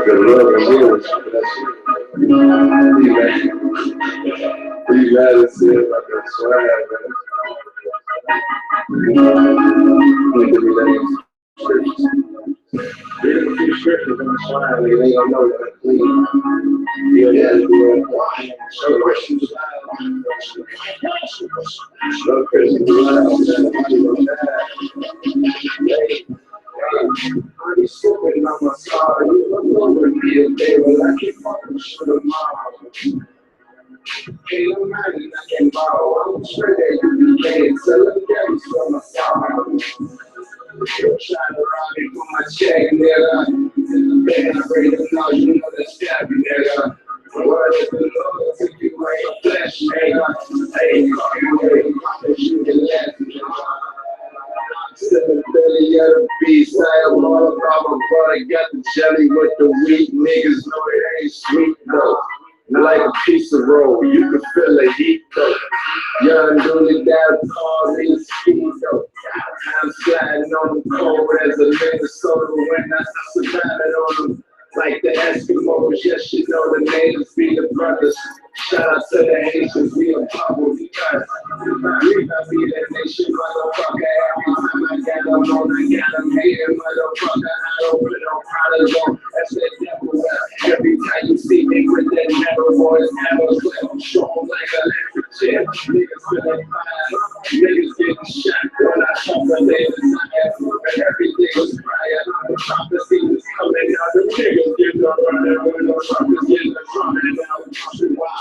The love and lyrics. Be mad and say about that swag, man. Give me that. There's a few scriptures on the swag, they ain't gonna know that. Yeah, no questions allowed. No questions allowed. I be sipping on my sorry. You look over me a day, but I keep fucking shit of mine. Ain't no money I can borrow. I'm sure that you be paying. So let me get you from my sorry. You're trying to rob me for my check, nigga. Man, I bring them now, you know that's stabby, nigga. Word is the Lord, took you like a flesh, nigga. Hey, fucking with it, I'm shooting left, nigga. Still the belly of the beast, I am all about my brother, got the jelly with the wheat, niggas know it ain't sweet though. Like a piece of roll, you can feel the heat though. Young duty dad called me speed though. I'm sliding on the cold as a Minnesota when I survived on them. Like the Eskimos, yes, you know the natives be the brothers. Shout out to the Haitians, we a bubble because we got be that nation, motherfucker. Every time I got them on, I got them hating, motherfucker. I don't put no problems on, that's that devil. Every time you see me with that metal voice, arrows I'm strong like a electric chair. Niggas feeling fine, niggas getting shot when I talk the niggas. Everything was prior, the prophecy was coming out, the niggas getting running when the truckers getting running out.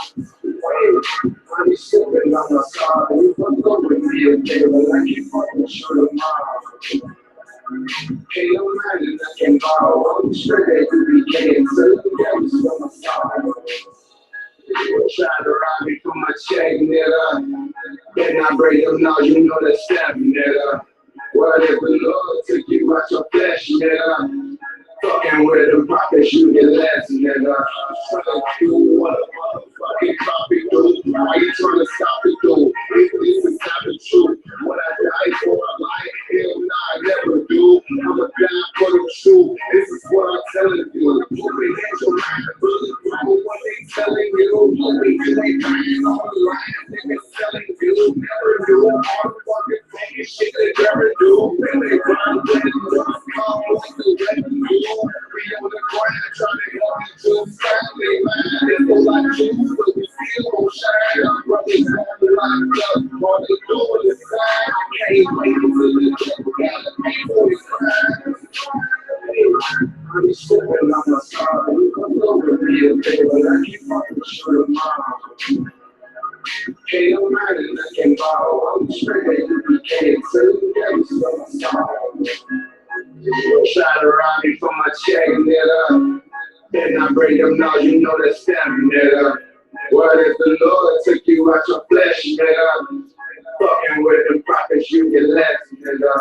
I be sipping on my sorry. You fuck over me a day, but I keep fucking short of mine. Ain't no money I can borrow. I'm sure that you be paying. So let me get you from my sorry. You try to rob me for my check, nigga. Then I break them now, you know that stab, nigga. Word if the Lord took you out your flesh, nigga. Fucking with them pockets, you get less, nigga. Trying to do what a motherfucking copy do. Why you trying to stop it, dude? If this is not the truth, what I die for, I like, hell nah, I never do. I'ma die for the truth. This is what I'm telling you. Moving at your mind, really what they telling you. Moving till they dying on the line, niggas telling you. Never do all the fucking thing shit they never do. Then they run with it, come like the revenue. We on the ground trying to help you to family, man. It's a lot of you, but we still gon' shine. Our brothers have the locked up. All they doing is fine. I can't wait until the devil got the people is fine. I be sipping on my sorry. You come over me a day, but I keep fucking short of mine. Ain't no money I can borrow. I'm straight at U.P.K. So you get me some sorry. Try to rob me for my check, nigga. Then I break them now, you know that stab, nigga. What if the Lord took you out your flesh, nigga? Fucking with them prophets, you get less, nigga.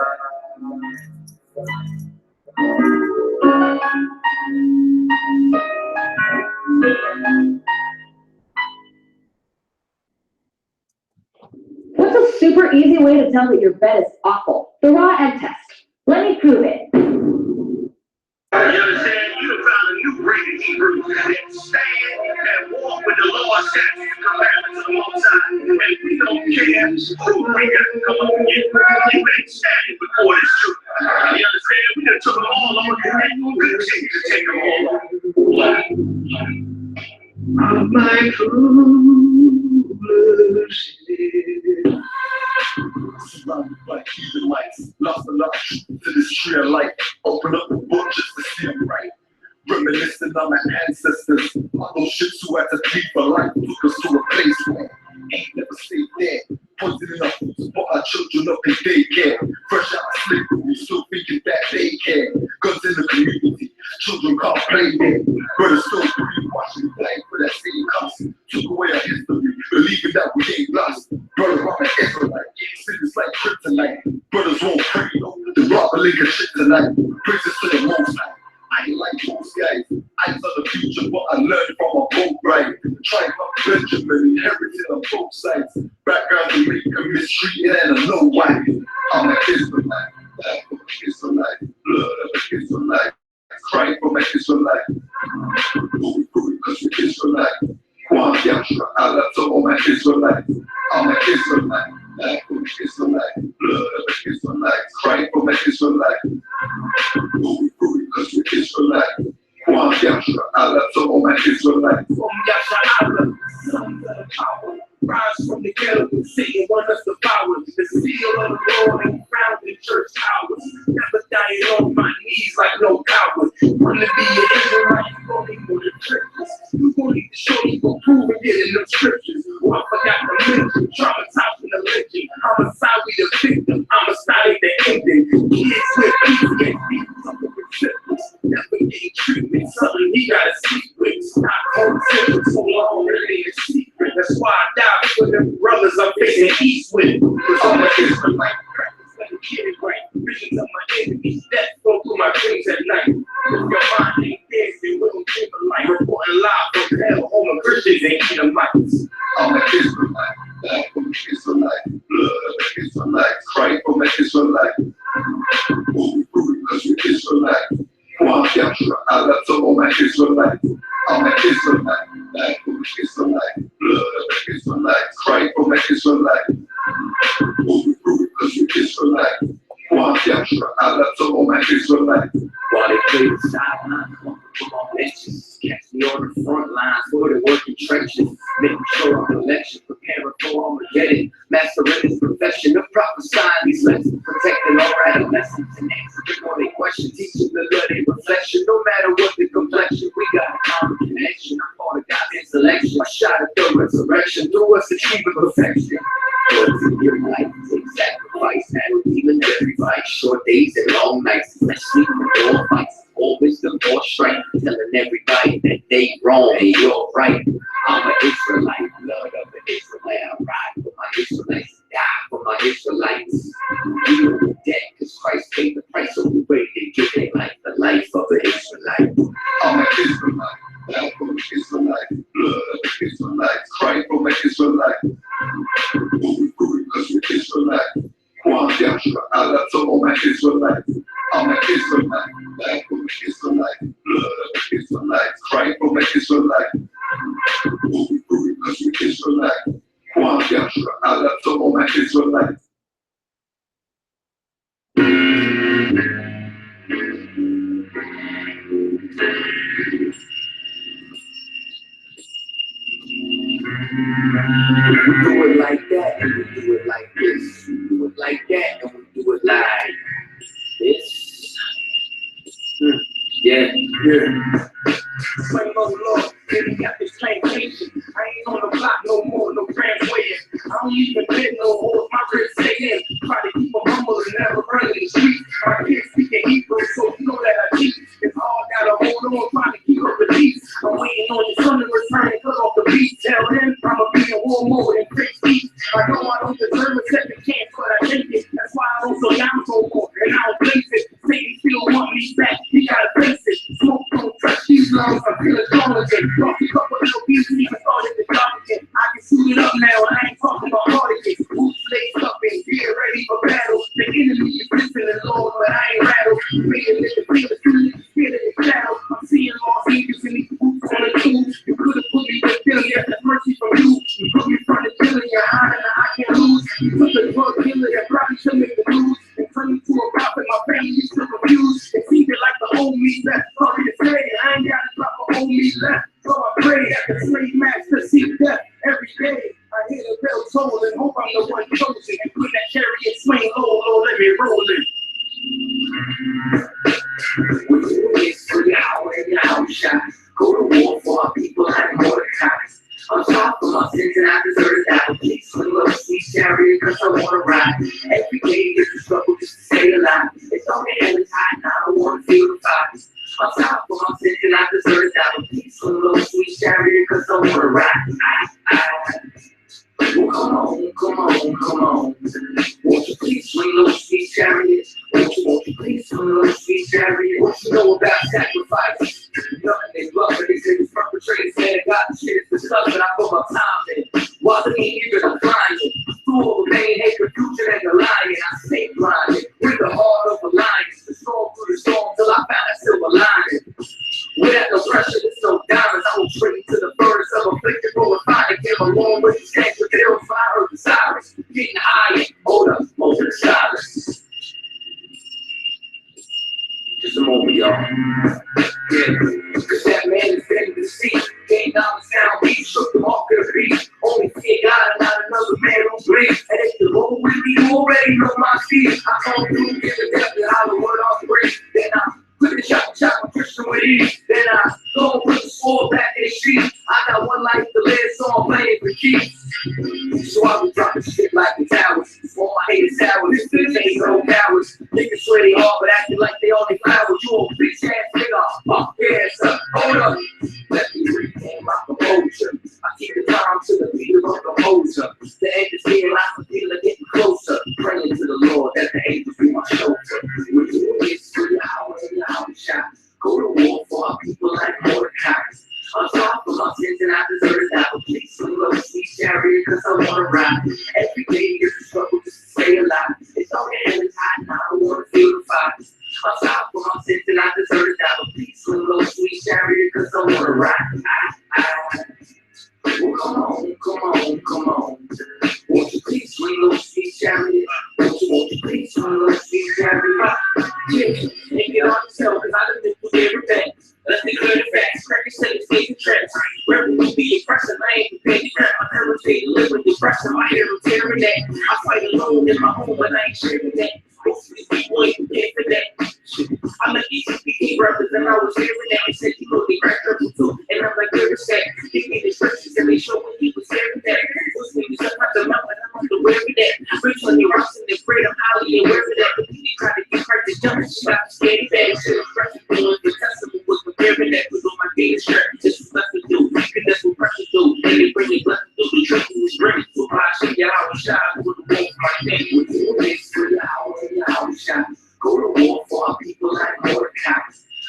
What's a super easy way to tell that your bed is awful? The raw egg test. Let me prove it. You understand? You have found a new great Hebrew that stand and walk with the Lord, statutes and commandments of the Most High. And we don't care who we got to come up against. You ain't standing before this truth. You understand? We done took them all on and we'll continue to take them all on. I'm like foolish. Surrounded by Israelites, lost a lot to this tree of life. Open up the book just to see them right. Reminiscing on my ancestors, all those shits who had to plead for life, took us to a place where ain't never stayed there. Pointing enough to put our children up in daycare. Fresh out of slavery, still thinking that they care. Guns in the community, children can't play there. Brothers still watching flag for that same cost. Took away our history, believing that we ain't lost. Brother, I'm an Israelite, cities like kryptonite. Brothers won't pray, the robber link of shit tonight. Praises to the Most High. I ain't like most guys. Eyes on the future, but I learned from a boat ride. Tribe of Benjamin, inherited on both sides. Background to make a mistreated and a low wife. I'm an Israelite, back of an Israelite, blood of an Israelite. Christ cry for my Israelite. Moving through because we're Israelite. One Yahshua, Allah to all my Israelites. I'm an Israelite, life for my Israelite, blood of an Israelite, cry for my Israelite. Moving through because we're Israelite. One Yahshua, Allah to all my Israelites. From Yahshua Allah, sons of the power, rise from the ghetto, Satan want us to power. The seal of the Lord and crowned in church towers. Never dying on my knees like no coward. Wanna be an Israelite, you gon' need more than churches. You gon' need to show you gon' prove it in the scriptures. Oh, I forgot the mention, traumatized from the legend. I'm a sorry the victim, I'm a sorry the ending. Kids with peace get beat, something with triplets. Never getting treatment, something he gotta sleep with. Stop home temper so long, it ain't a secret. That's why I die for them brothers I'm facing east with. Cause I'm an Israelite, practice like a kid, right? Visions of my enemies, death go through my dreams at night. If your mind ain't dancing, we don't dream of life. Reporting live from hell, home of Christians and Edomites. I'm an Israelite, life for my Israelite, blood of an Israelite, cry for my Israelite. Moving through because we're Israelite. One Yahshua, Allah to all my Israelite. I'm an Israelite, life for my Israelite, blood of an Israelite, cry for my Israelite. Moving through because we're Israelite. One Yahshua, Allah to all my Israelite. While they play the sidelines, walking from all benches, catch me on the front lines for the working trenches, making sure I'm election, preparing for Armageddon, mastering his profession of prophesying these lessons, protecting all adolescents and answering all their questions, teaching the bloody reflection, no matter what the complexion, we got a common connection. I'm part of God's selection, a shot at the resurrection, through us achieving perfection. Lord, to your life, take sacrifice, battle demon every fight, short days and long nights, especially for all fights, all wisdom, all strength, telling everybody that they wrong and you're right. I'm an Israelite, blood of an Israelite, I ride for my Israelites, die for my Israelites. We owe the debt because Christ paid the price, so we ready to give their life, the life of an Israelite. I'm an Israelite, life for my Israelite, blood of an Israelite, cry for my Israelite. Moving through because we're Israelite. One Yahshua, Allah to all my Israelites. I'm an Israelite, life for my Israelite, blood of an Israelite, cry for my Israelite. Moving through because we're Israelite. One Yahshua, Allah to all my Israelites. We do it like that and we do it like this. We do it like that and we do it like this. Yeah. Same old Lord, then got this plantation. I ain't on the block no more, no transwaying. I don't even get no horse, my wrist stay in. Try to keep them humble and never run in the street. My kids speaking Hebrew, so you know that I cheat. It's hard, gotta hold on, trying to keep up the peace. I'm waiting on your son to return and cut off the beat. Tell him I'ma be in war mode and fix beats. I know I don't deserve a second chance, but I take it. That's why I don't slow down so more, and I don't place it. Satan still want me back, he gotta face it. Smoke don't touch these lungs, I'm feeling strong again. Lost a couple little pieces, even started to drop again. I can suit it up now, and I ain't talking about cardigans. Boots laced up and get ready for battle. The enemy is listening, Lord, but I ain't rattled. Feeling it, feel the feeling the shadow. I'm seeing lost angels in these boots on the tube. You could have put me with them, yes, that's mercy from you. You put me in front of killing, you're hiding, I can't lose. You took a drug killer that probably should make the news. And turn me to a prophet, my family used to refuse. It seemed like the old me left. Sorry to say, I ain't gotta drop the old me left. So I pray that the slave master see death every day. I hear the bell toll and hope I'm the one chosen. And put that chariot swing low, Lord, let me roll it. We do this for the hour and the house shot. Go to war for our people like Mordecai. I'm sorry for my sins and I deserve that. Please swing up sweet chariot cause I wanna ride. Every day is a struggle just to stay alive. It's all the hell is hot and I don't wanna feel the fire. I'm sorry for my sins and I deserve that. Please swing up sweet chariot cause I wanna ride. Well, come on. Won't you please swing low, sweet chariot? Won't you please swing low, sweet chariot? What you know about sacrifice? Nothing they love, but they say it's perpetrators, man. God, shit is disgusting. I put my time in. While the need even applying it. Through all the pain, hate, confusion, and the lying, I stay blinded. With the heart of a lion, the storm through the storm till I found that silver lining. eat. Then I go and put the score back in the street. I got one life to live, so I'm playing for keeps. So I was dropping shit like the towers. All my haters towers, this ain't no cowards. Niggas swear they hard, but acting like they only flowers. You a bitch ass nigga. Yeah, sir. Hold up. Let me reclaim my composure. I keep the time to the beat of the composer. The end is here, I feel it getting closer. Praying to the Lord that the angels be my shoulder. We're doing this for the hours and the hour shot. Go to war for our people like Mordecai. I'm sorry for my sins and I deserve that. But please, some love, sweet chariot, cause I wanna ride. Every day is a struggle just to stay alive. It's all the hell is hot and I don't wanna feel the fire. I'm sorry for my sins and I deserve that. But please, some love, sweet chariot, cause I wanna ride. Well, come on. Won't you please swing those sweet chariot? Won't you please swing those sweet chariot? Yeah, and get on yourself, cause I done been through everything. Let's declare the facts, crack your sentence, stage and traps. Rebel will be impressive, I ain't prepared to grab my heritage. Live with depression, my hair is tearing that. I fight alone in my home, but I ain't sharing that. Most of these people ain't prepared for that. I'm an I.S.U.P.K brothers, and I was hearing that. They said you know they rap triple too, and I'm like, where is that? They gave the stretches and they showed when he was hearing that. Those niggas up at the mouth, and I'm like, where is that? Rich on the rocks and they prayed, I'm highly aware of that. But he tried to get cracked to jump, she got scared bad. Shit was fresh, feeling the testament was preparing that. Was on my day strap, just was left to do. Cause that's what pressure do. And they bring it left to do. The truth was great, so I should get out and shine. With the wolf, my thing was doing this for the hour and the hour shot. Go to war for our people like Mordecai.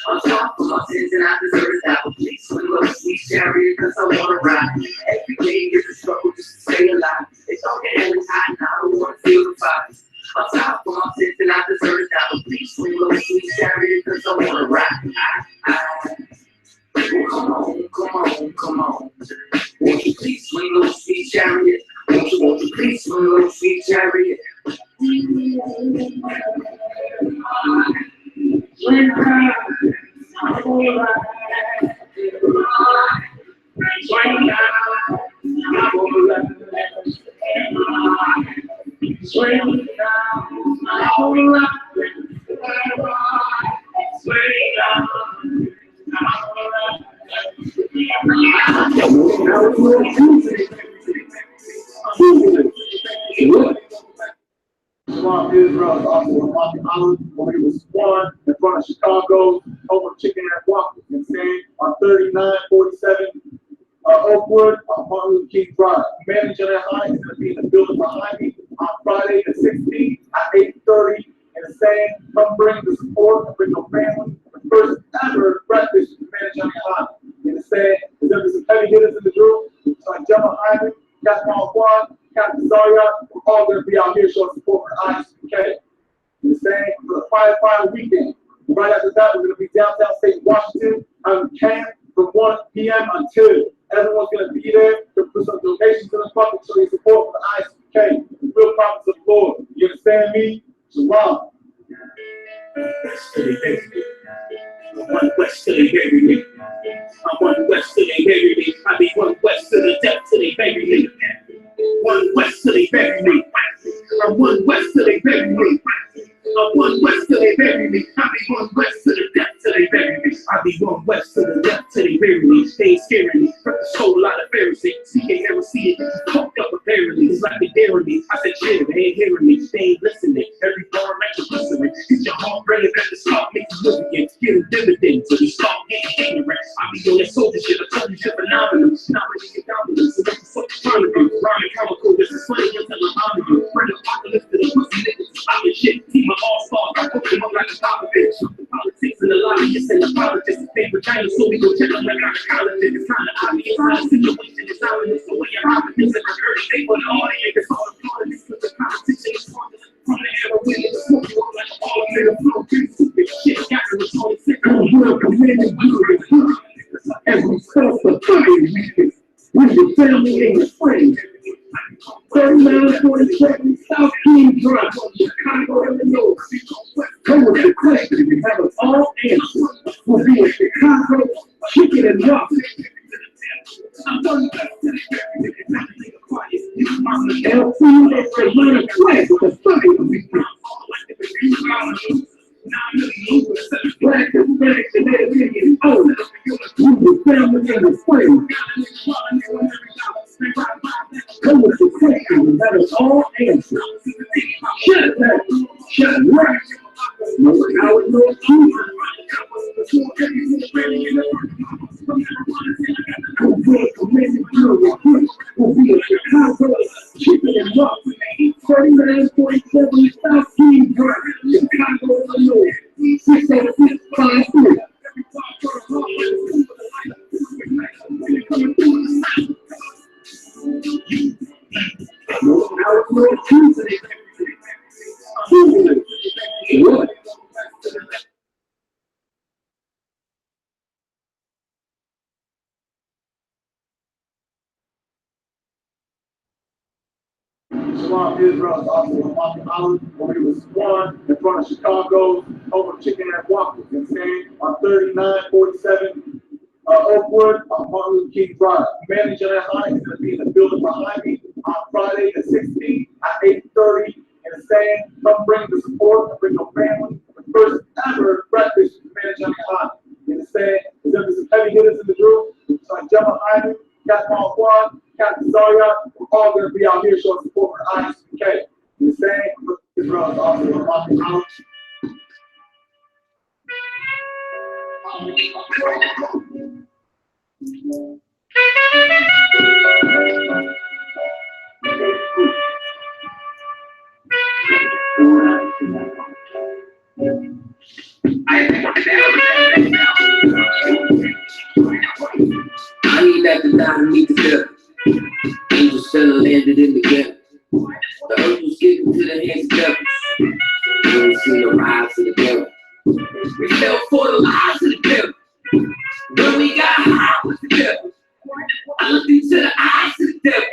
I'm sorry for my sins and I deserve that. But please swing love, sweet chariot, cause I wanna ride. Every day is a struggle just to stay alive. It's all the hell is hot and I don't wanna feel the fire. I'm sorry for my sins and I deserve that. But please swing love, sweet chariot, cause I wanna ride. Well, come on. Won't you please swing those sweet chariot? Won't you please swing those sweet chariot? Israel is also a Monkey Island when he was born in front of Chicago, over chicken and waffles. You know what I'm saying? On 3947 Oakwood on Martin Luther King Drive. Manager at High is going to be in the building behind me on Friday the 16th at 8:30. And it's saying, come bring the support and bring your family. The first ever breakfast with Manager at High. And it's saying, there's going to be some heavy hitters in the group. It's like Gemma Hyman, Captain Juan, Captain Zarya, we're all going to be out here showing support for I.S.U.P.K. And it's saying, for the firefighter weekend. Right after that, we're going to be downtown State Washington on camp from 1 p.m. until. Everyone's going to be there to put some donations in the bucket to show your support for the I.S.U.P.K. The real promise of the Lord. You understand me? Shalom. One west till they bury me. I'm one west till they bury me. I be one west to the depth till they bury me. One west till they bury me. I'm one west till they bury me. I'm one west till they bury me. I be one west to the depth till they bury me. I be one west to the depth till they bury me. They ain't scaring me. Breakfast whole lot of Pharisees. You can't never see it. Coked up apparently. It's like they daring me. I said, chill, they ain't hearing me. They ain't listening. Every bar like a listening. Get your heart bringing back the start, make you live again. Get a dividend till you start getting ignorant. I be on that soldier shit. I told you shit phenomenal. Not really get dominant. So what the fuck you trying to do? Rhyming comical. This is funny until I'm on you. Bring apocalypse to the pussy niggas. I'm the shit. Team of all-stars. I hook them up like a copper bitch. Politics and the lobbyists and the politics. Favorite China, so we go check them like gynecologist. It's kind of obvious. How the situation is ominous. The way your confidence and the hurt they put all the niggas all the politics. But the competition is from the era when it's smoking like an all-player flow. Stupid shit. Got to return sick. Welcome in and good. As we start the fucking weekend. With your family and your friends. 3947 South King Drive, Chicago, Illinois. Come with the question, you have us all answered. We'll be in Chicago, chicken and waffles. LC is Atlanta class with the fucking weekend. Black and black and everything old. We were family and the friends. Come with the question that is all answered. Shut that. Shut right. No power, no truth. We'll be a committed jury. We'll be a Chicago chicken and rock. 3947 South King Drive, Chicago, Illinois. 60653. No power, no truth. What? Shalom Israel is also a Mafia Island when he was born in front of Chicago over chicken and waffles. You know what I'm saying? On 3947 Oakwood on Martin Luther King Drive. Manager at High is going to be in the building behind me on Friday the 16th at 8:30. And saying, come bring the support, bring your family. The first ever breakfast with Manager at High. You understand? There's some heavy hitters in the group. It's like Gemma Hyman, Captain Juan, Captain Zarya, we're all going to be out here showing support for I.S.U.P.K. You understand? Israel is also a Mafia Island. I ain't at the time to meet the devil. Angels still landed in the ghetto. The earth was given to the hands of devils. We ain't seen the rise of the devil. We fell for the lies of the devil. When we got high with the devil, I looked into the eyes of the devil.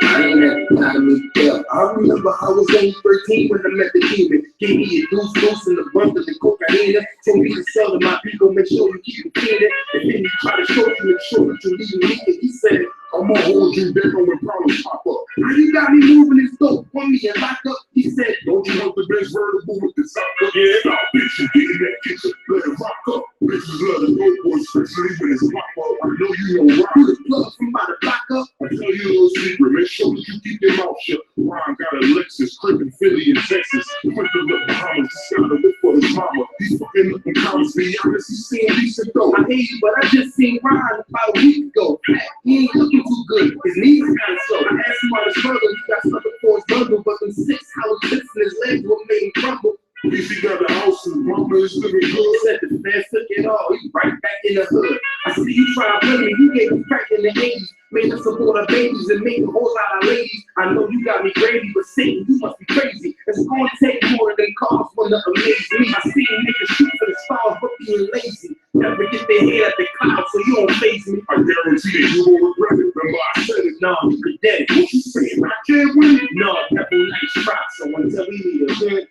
I ain't at the time to meet the devil. I remember I was only 13 when I met the demon. Gave me a deuce in the bump of the cocaine. Told me to sell to my people, make sure you keep it clean. And then he tried to show you, make sure that you leave me. And he said, I'm gonna hold you back on when problems pop up. Now you got me moving this dope for me and lock up. He said, don't you know the best vertical with the sock up? Yeah, stop bitch, you get in that kitchen, let it rock up. Bitches love the dope boy, especially when it's pop up. I know you know rock. The plug from by the block up. I tell you a little secret, make sure that you keep your mouth shut. Ron got a Lexus, crib in Philly and Texas. Quick to look behind, just gotta look for his mama. He's fucking looking comments, be honest, he's seeing decent though. I hate you, but I just seen Ron about a week ago. He ain't looking too good, his knees are kind of slow. I asked him about his struggle, he got stuck for his bundle, but them 6 hollow tips in his legs will make him crumble. If he got a house and mama is living good, said the feds took it all, he right back in the hood. I see you try to win, you gave us crack in the 80s. Made us support our babies and make a whole lot of ladies. I know you got me gravy, but Satan, you must be crazy. It's gonna take more than cars for to amaze me. I see niggas shoot for the stars, but being lazy. Never get their head at the cloud, so you don't face me. I guarantee that you won't regret it. Remember I said it. No, you could dead. What you saying? I can't win. No, devil nice try, so until we meet again.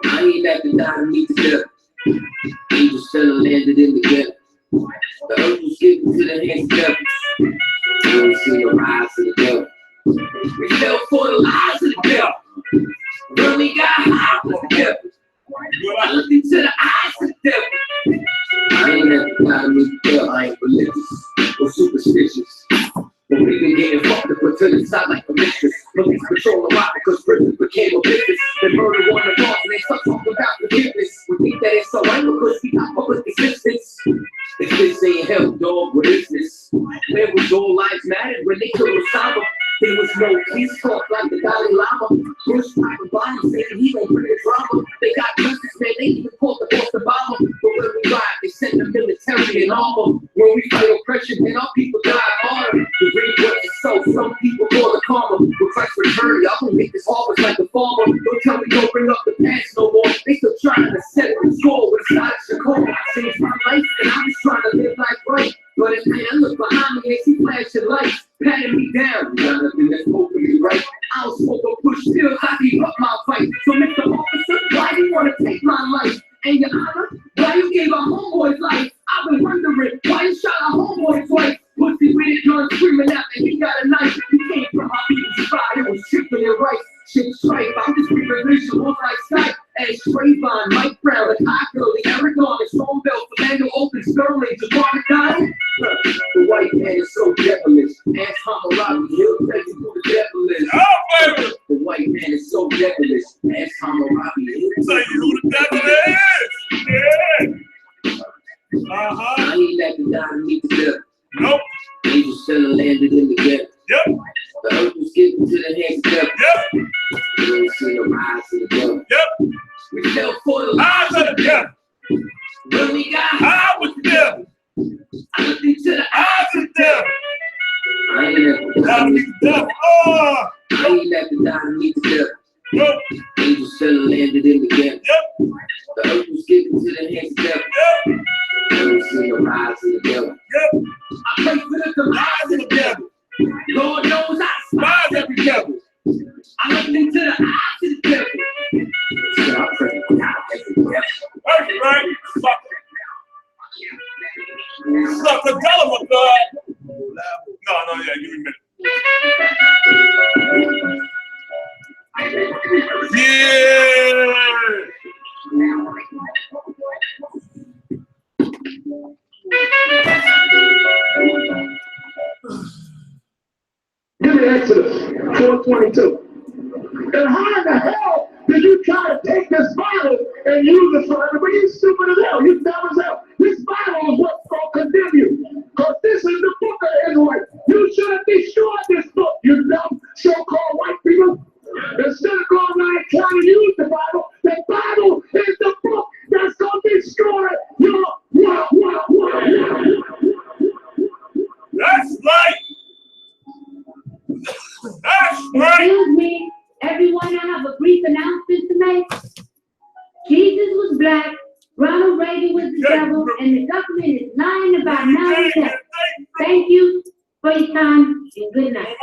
I ain't at the time to meet the devil. Angels still landed in the ghetto. The earth was given to the hands of devils. We ain't seen the rise of the devil. We fell for the lies of the devil. When we got high with the devil, I looked into the eyes of the devil. I ain't at the time to meet the devil. I ain't religious or superstitious. But we been getting fucked up until the side like a mistress. Police patrol a lot because prison became a business. They murder on the cross and they start talking about forgiveness. We think that it's so right because we got public existence. If this ain't hell, dog, what is this? Where was all lives mattered when they killed Osama? There was no peace talk like the Dalai Lama. Bush type of bomb saying he gon' bring the drama. They got justice, man, they even caught the boss Obama. But when we ride, they send the military in armor. When we fight oppression, then our people die harder. The reap what you sow, some people call the karma. With Christ's return, y'all gonna make this harvest like a farmer. Don't tell me don't bring up the past no more. They still trying to settle the score with a T.D.JAKES. I changed my life and I'm just trying to live life right. But if I look behind me and see flashing lights, patting me down, got nothing that's hopefully right. I don't smoke or push pills, I keep up my fight. So Mr. Officer, why you wanna take my life? And your honor, why you gave our homeboy's life? I've been wondering, why you shot our homeboy twice? Pussy with it, gun screaming out that he got a knife. You came from my people's spot, it was chicken and rice. Shit stripe, I'm just being visual like Skype. As Trayvon, Mike world ain't the crocodile. The white man is so devilish. Ask Hammurabi, he'll tell you who the devil is. The white man is so devilish. Ask Hammurabi, he'll tell you who the devil is. Yeah. I ain't like to die to meet the devil. Nope. Angels still landed in the ghetto. Yep. The earth was given to the hands of the devil. Yep. You ain't seen the rise of the devil. Yep. We fell for the lies of the devil. When we got high with the devil, I looked into the eyes of the devil. I ain't let the die to meet the devil. I ain't let the die to meet the devil. Yep. Angels still landed in the ghetto. Yep. The earth was given to the hands of the devil. Yep. You ain't seen the rise of the devil. Yep. I pray for the demise of the devil. Lord knows I despise every devil. I looked into the eyes of the devil. So I pray for God every devil. Right. Suck a devil of God. No, yeah, give me a minute. Yeah. Give me Exodus 4:22. And how in the hell did you try to take this Bible and use it for everybody? You stupid as hell. You dumb as hell. This Bible is what's going to condemn you. Because this is the book of Israelite. You should have destroyed this book, you dumb so-called white people. Instead of going around trying to use the Bible is the book that's going to destroy your That's right. That's right. Excuse me, everyone, I have a brief announcement to make. Jesus was black, Ronald Reagan was the devil, and the government is lying about 9/11. Thank you for your time, and good night.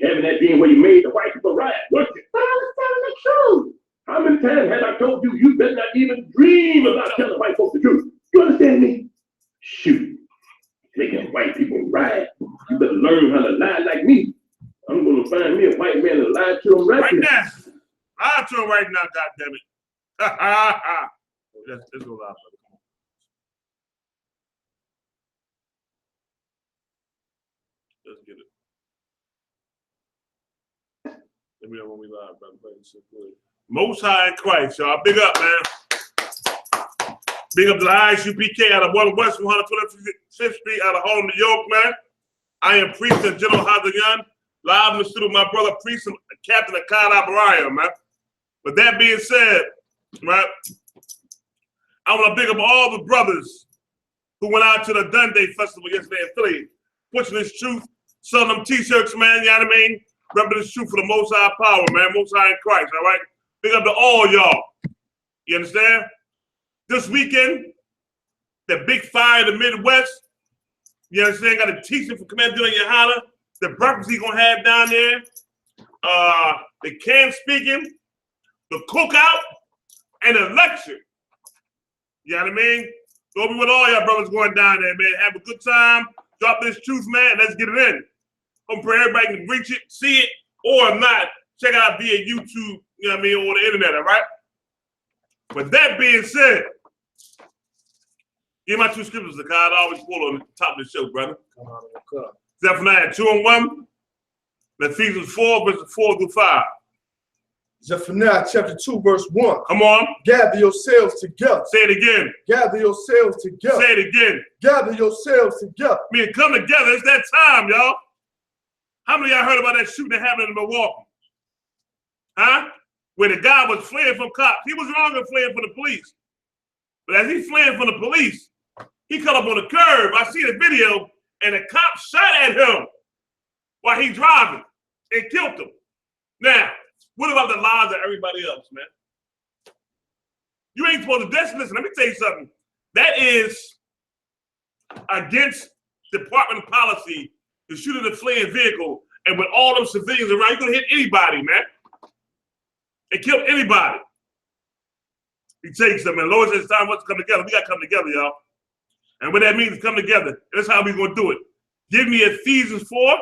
Having that being where you made the white people riot, wasn't it? But I was telling the truth. How many times have I told you you better not even dream about telling white folks the truth? You understand me? Shoot. Making white people riot. You better learn how to lie like me. I'm gonna find me a white man to lie to him right now. Lie to him right now, goddammit. Ha ha ha. Let's go loud. Let's get it. Let me know when we live, brother. Most High in Christ, y'all. Big up, man. Big up to the I.S.U.P.K. out of 1 West 125th Street out of Harlem, New York, man. I am Priest and General Hadayan. Live in the studio with my brother, Priest and Captain Akkad Abraham, man. With that being said, right, I want to big up all the brothers who went out to the Dundee Festival yesterday in Philly, pushing this truth, selling them t-shirts, man, you know what I mean? Repping this truth for the Most High power, man, Most High in Christ, all right? Big up to all y'all. You understand? This weekend, the big fire in the Midwest, you understand? Got a teaching for Commander Gen.YAHANNA, the breakfast he's gonna have down there, the camp speaking, the cookout, and the lecture. You know what I mean? Go be with all y'all brothers going down there, man. Have a good time. Drop this truth, man. Let's get it in. I'm praying everybody can reach it, see it, or if not, check it out via YouTube, you know what I mean, or the internet, all right? With that being said, give my 2 scriptures, the God I always pull on the top of the show, brother. Zephaniah 2 and 1, Ephesians 4, verses 4 through 5. Zephaniah chapter 2, verse 1. Come on. Gather yourselves together. Say it again. Gather yourselves together. Say it again. Gather yourselves together. I mean, come together. It's that time, y'all. How many of y'all heard about that shooting that happened in Milwaukee? Huh? Where the guy was fleeing from cops. He was wrong in fleeing from the police. But as he's fleeing from the police, he cut up on the curb. I see the video, and the cop shot at him while he's driving and killed him. Now, what about the lives of everybody else, man? You ain't supposed to listen, let me tell you something. That is against department policy to shoot at a fleeing vehicle, and with all them civilians around, you're gonna hit anybody, man. And kill anybody. He takes them, and the Lord says it's time for us to come together. We gotta come together, y'all. And what that means is come together. That's how we're gonna do it. Give me Ephesians 4,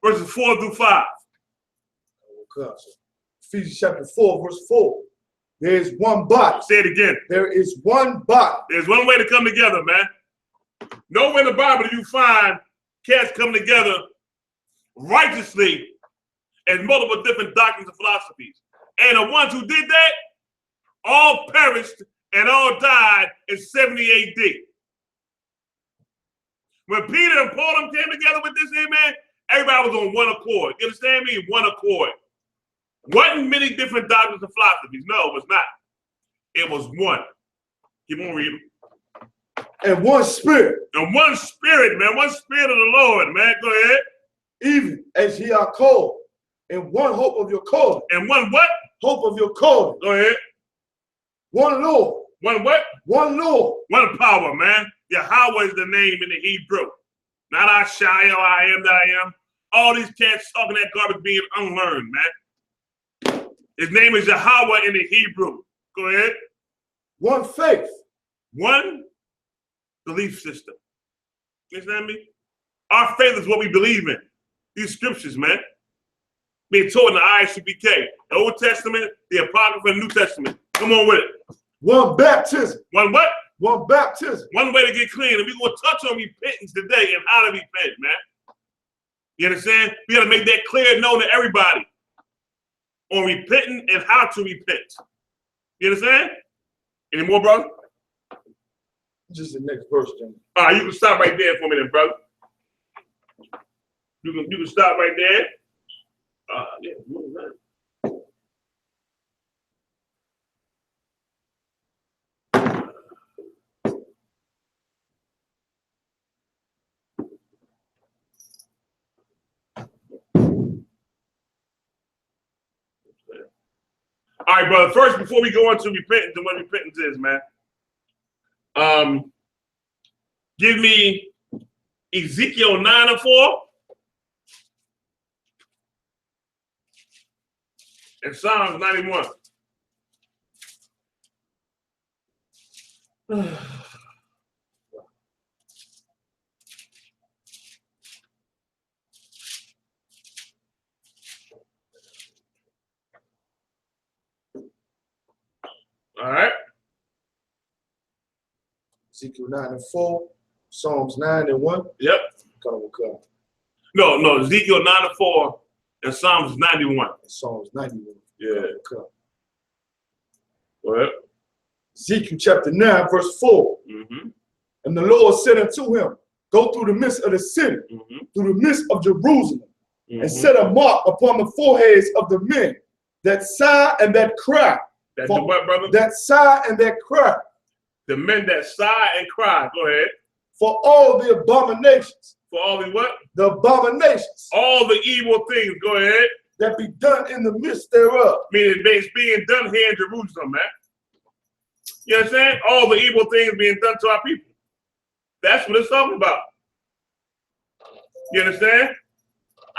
verses 4 through 5. Ephesians chapter 4, verse 4. There is one body. Say it again. There is one body. There's one way to come together, man. Nowhere in the Bible do you find cats come together righteously and multiple different doctrines and philosophies. And the ones who did that all perished and all died in 70 AD. When Peter and Paul came together with this here, man, everybody was on one accord. You understand me? One accord. Wasn't many different doctrines and philosophies. No, it was not. It was one. Keep on reading. And one spirit. And one spirit, man. One spirit of the Lord, man. Go ahead. Even as ye are called. And one hope of your calling. And one what? Hope of your calling. Go ahead. One Lord. One what? One Lord. One power, man. Yahweh is the name in the Hebrew. Not I am that I am. All these cats talking that garbage being unlearned, man. His name is Yahweh in the Hebrew. Go ahead. One faith. One belief system. You understand me? Our faith is what we believe in. These scriptures, man. Being taught in the I.S.U.P.K. The Old Testament, the Apocrypha, and New Testament. Come on with it. One baptism. One what? One baptism. One way to get clean. And we're going to touch on repentance today and how to repent, man. You understand? We got to make that clear and known to everybody on repenting and how to repent. You understand? Any more, brother? Just the next verse, Jimmy. All right, you can stop right there for a minute, brother. You can stop right there. Yeah, all right, brother. First, before we go into repentance and what repentance is, man, give me Ezekiel 9:4 and Psalms 91. All right. Ezekiel 9:4, Psalms 9:1. Yep. Come. No, Ezekiel 9:4 and Psalms 91. Psalms 91. Yeah. Come. Go ahead. Ezekiel chapter 9, verse 4. Mm-hmm. And the Lord said unto him, go through the midst of the city, through the midst of Jerusalem, and set a mark upon the foreheads of the men that sigh and that cry. That do what, brother? That sigh and that cry. The men that sigh and cry. Go ahead. For all the abominations. For all the what? The abominations. All the evil things. Go ahead. That be done in the midst thereof. Meaning it's being done here in Jerusalem, man. You understand? All the evil things being done to our people. That's what it's talking about. You understand?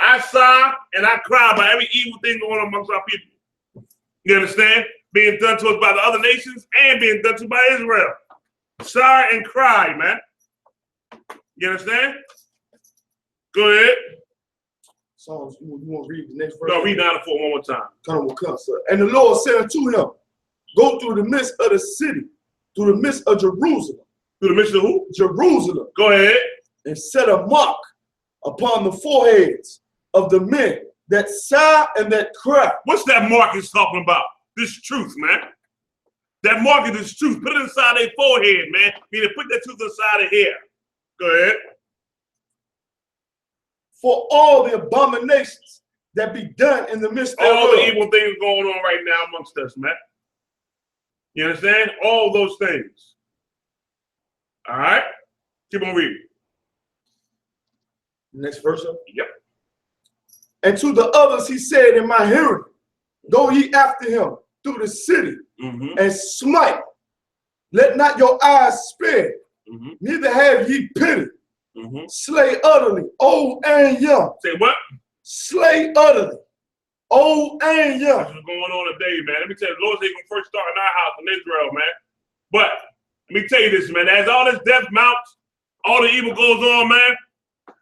I sigh and I cry about every evil thing going on amongst our people. You understand? Being done to us by the other nations and being done to by Israel. Sigh and cry, man. You understand? Go ahead. Psalms, you want to read the next verse? No, read 9:4 one more time. Come, sir. And the Lord said unto him, go through the midst of the city, through the midst of Jerusalem. Through the midst of who? Jerusalem. Go ahead. And set a mark upon the foreheads of the men that sigh and that cry. What's that mark is talking about? This truth, man. That mark is this truth. Put it inside their forehead, man. Meaning put that truth inside of here. Go ahead. For all the abominations that be done in the midst of all the evil things going on right now amongst us, man. You understand? All those things. All right? Keep on reading. Next verse. Yep. And to the others he said in my hearing, go ye after him through the city and smite. Let not your eyes spare, neither have ye pity. Slay utterly, old and young. Say what? Slay utterly, old and young. That's what's going on today, man. Let me tell you, the Lord said he can first start in our house in Israel, man. But let me tell you this, man. As all this death mounts, all the evil goes on, man,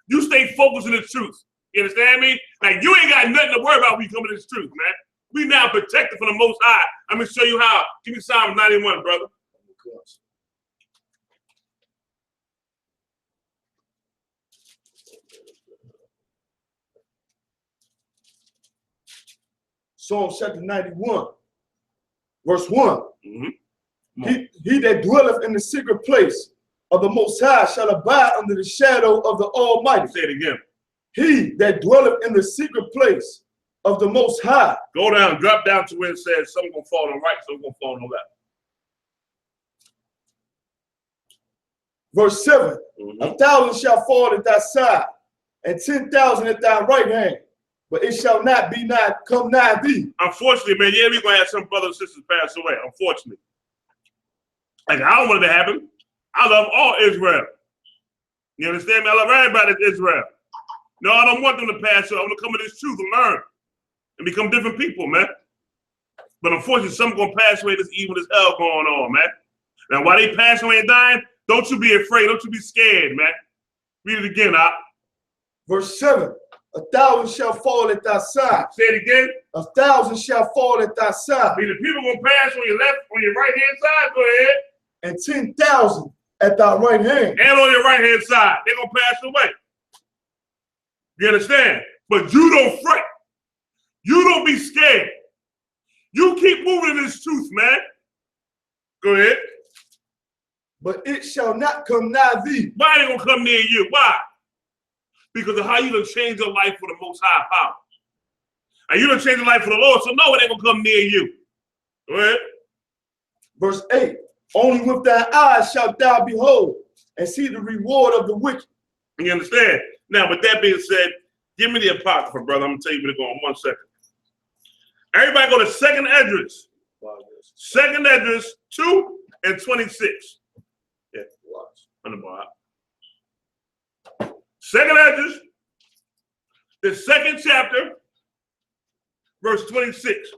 you stay focused on the truth. You understand me? Like, you ain't got nothing to worry about when you come to this truth, man. We now protected from the Most High. I'm going to show you how. Give me Psalm 91, brother. Psalm chapter 91, verse 1. He that dwelleth in the secret place of the Most High shall abide under the shadow of the Almighty. Say it again. He that dwelleth in the secret place of the Most High. Go down, drop down to where it says some gonna fall on the right, some gonna fall on the left. Verse 7. 1,000 shall fall at thy side, and 10,000 at thy right hand, but it shall not be come nigh thee. Unfortunately, man, yeah, we're gonna have some brothers and sisters pass away, unfortunately. Like, I don't want it to happen. I love all Israel. You understand me? I love everybody in Israel. No, I don't want them to pass away. I want to come to this truth and learn and become different people, man. But unfortunately, some are going to pass away. This evil, this hell going on, man. Now, while they pass away and dying, don't you be afraid. Don't you be scared, man. Read it again, Op. Verse 7. 1,000 shall fall at thy side. Say it again. 1,000 shall fall at thy side. The people going to pass on your left, on your right-hand side. Go ahead. And 10,000 at thy right hand. And on your right-hand side. They're going to pass away. You understand? But you don't fret. You don't be scared. You keep moving in this truth, man. Go ahead. But it shall not come nigh thee. Why ain't it gonna come near you? Why? because of how you done change your life for the Most High power. And you done change your life for the Lord, so no one ain't gonna come near you. Go ahead. Verse 8, only with thy eyes shalt thou behold and see the reward of the wicked. You understand? Now, with that being said, give me the Apocrypha, brother. I'm gonna tell you where to go in 1 second. Everybody go to 2nd Esdras. 2nd Esdras 2 and 26. Yeah, watch. On the bar. 2nd Esdras, the 2nd chapter, verse 26.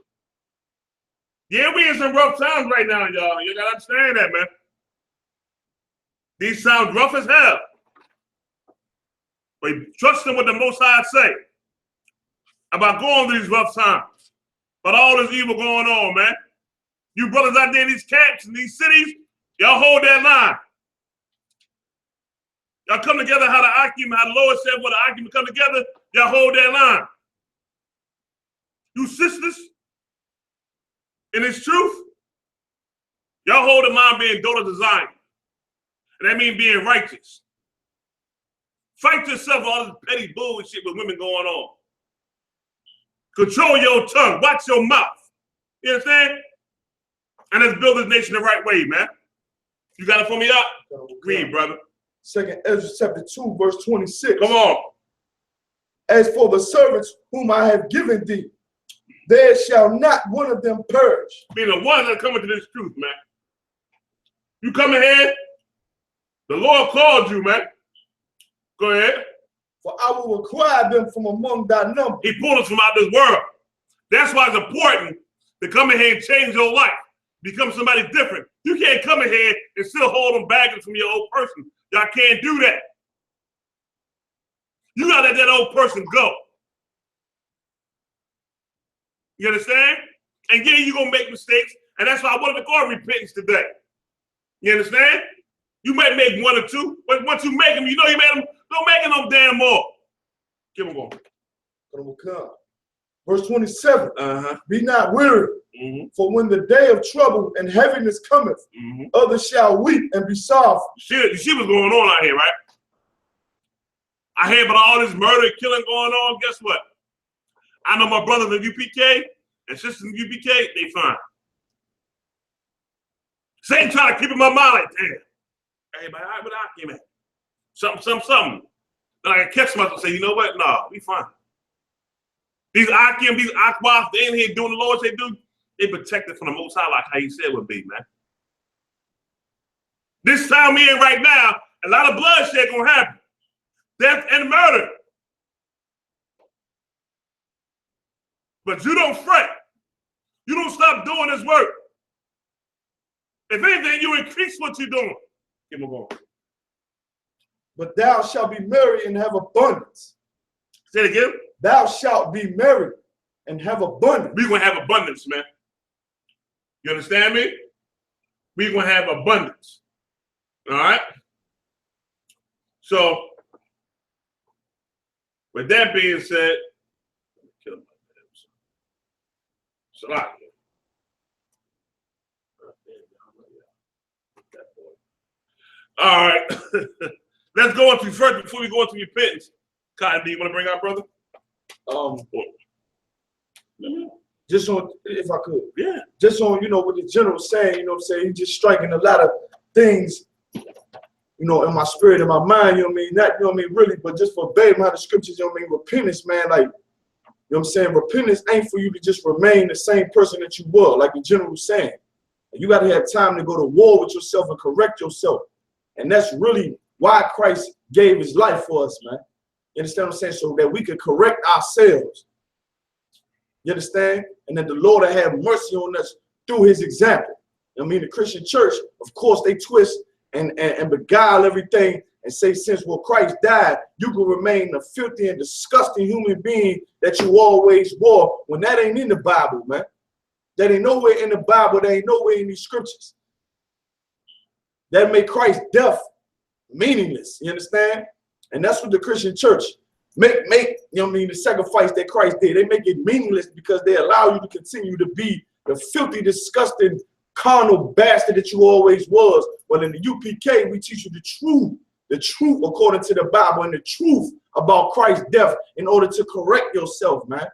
Yeah, we in some rough times right now, y'all. You gotta understand that, man. These sound rough as hell. But trust in what the Most High say about going through these rough times. But all this evil going on, man. You brothers out there in these camps, in these cities, y'all hold that line. Y'all come together how the I.S.U.P.K, how the Lord said for the I.S.U.P.K come together, y'all hold that line. You sisters, in this truth, y'all hold the line being daughters of Zion. And that means being righteous. Fight yourself with all this petty bullshit with women going on. Control your tongue. Watch your mouth. You understand? And let's build this nation the right way, man. You got it for me up? Read, brother. 2nd Ezra chapter 2, verse 26. Come on. As for the servants whom I have given thee, there shall not one of them perish. Be the ones that come into this truth, man. You coming here? The Lord called you, man. Go ahead. For I will require them from among thy number. He pulled us from out this world. That's why it's important to come in here and change your life. Become somebody different. You can't come in here and still hold them baggage from your old person. Y'all can't do that. You gotta let that old person go. You understand? And yeah, you're gonna make mistakes, and that's why I wanted to call repentance today. You understand? You might make 1 or 2, but once you make them, you know you made them, don't make them no damn more. Keep them going. Verse 27. Be not weary, for when the day of trouble and heaviness cometh, others shall weep and be sorrowful. You see what's going on out here, right? I hear about all this murder and killing going on. Guess what? I know my brothers in U.P.K and sisters in U.P.K, they fine. Same trying to keep in my mind like, damn. Everybody, all right, what I came at? Something. Then I can catch myself and say, you know what? Nah, we fine. These I.S.U.P.K, these I.S.U.P.K, they in here doing the Lord they do, they protected from the Most High like how you said would be, man. This time we in right now, a lot of bloodshed gonna happen. Death and murder. But you don't fret. You don't stop doing this work. If anything, you increase what you're doing. Keep on going. But thou shalt be merry and have abundance. Say it again. Thou shalt be merry and have abundance. We're going to have abundance, man. You understand me? We're going to have abundance. All right? So, with that being said, SHALAM. All right. Let's go into first before we go into repentance. Cotton, do you want to bring our brother? Just on, if I could. Yeah. Just on, you know, what the general saying, you know what I'm saying? He's just striking a lot of things, you know, in my spirit, in my mind, you know what I mean? Not, you know what I mean, really, but just verbatim how the scriptures, you know what I mean? Repentance, man, like, you know what I'm saying? Repentance ain't for you to just remain the same person that you were, like the general was saying. You got to have time to go to war with yourself and correct yourself. And that's really why Christ gave his life for us, man. You understand what I'm saying? So that we could correct ourselves. You understand? And that the Lord will have mercy on us through his example. I mean, the Christian church, of course, they twist and beguile everything and say, since well, Christ died, you can remain a filthy and disgusting human being that you always were, when that ain't in the Bible, man. That ain't nowhere in the Bible. That ain't nowhere in these scriptures. That make Christ's death meaningless. You understand? And that's what the Christian church make, you know what I mean, the sacrifice that Christ did. They make it meaningless because they allow you to continue to be the filthy, disgusting, carnal bastard that you always was. Well, in the U.P.K, we teach you the true the truth according to the Bible and the truth about Christ's death in order to correct yourself, man.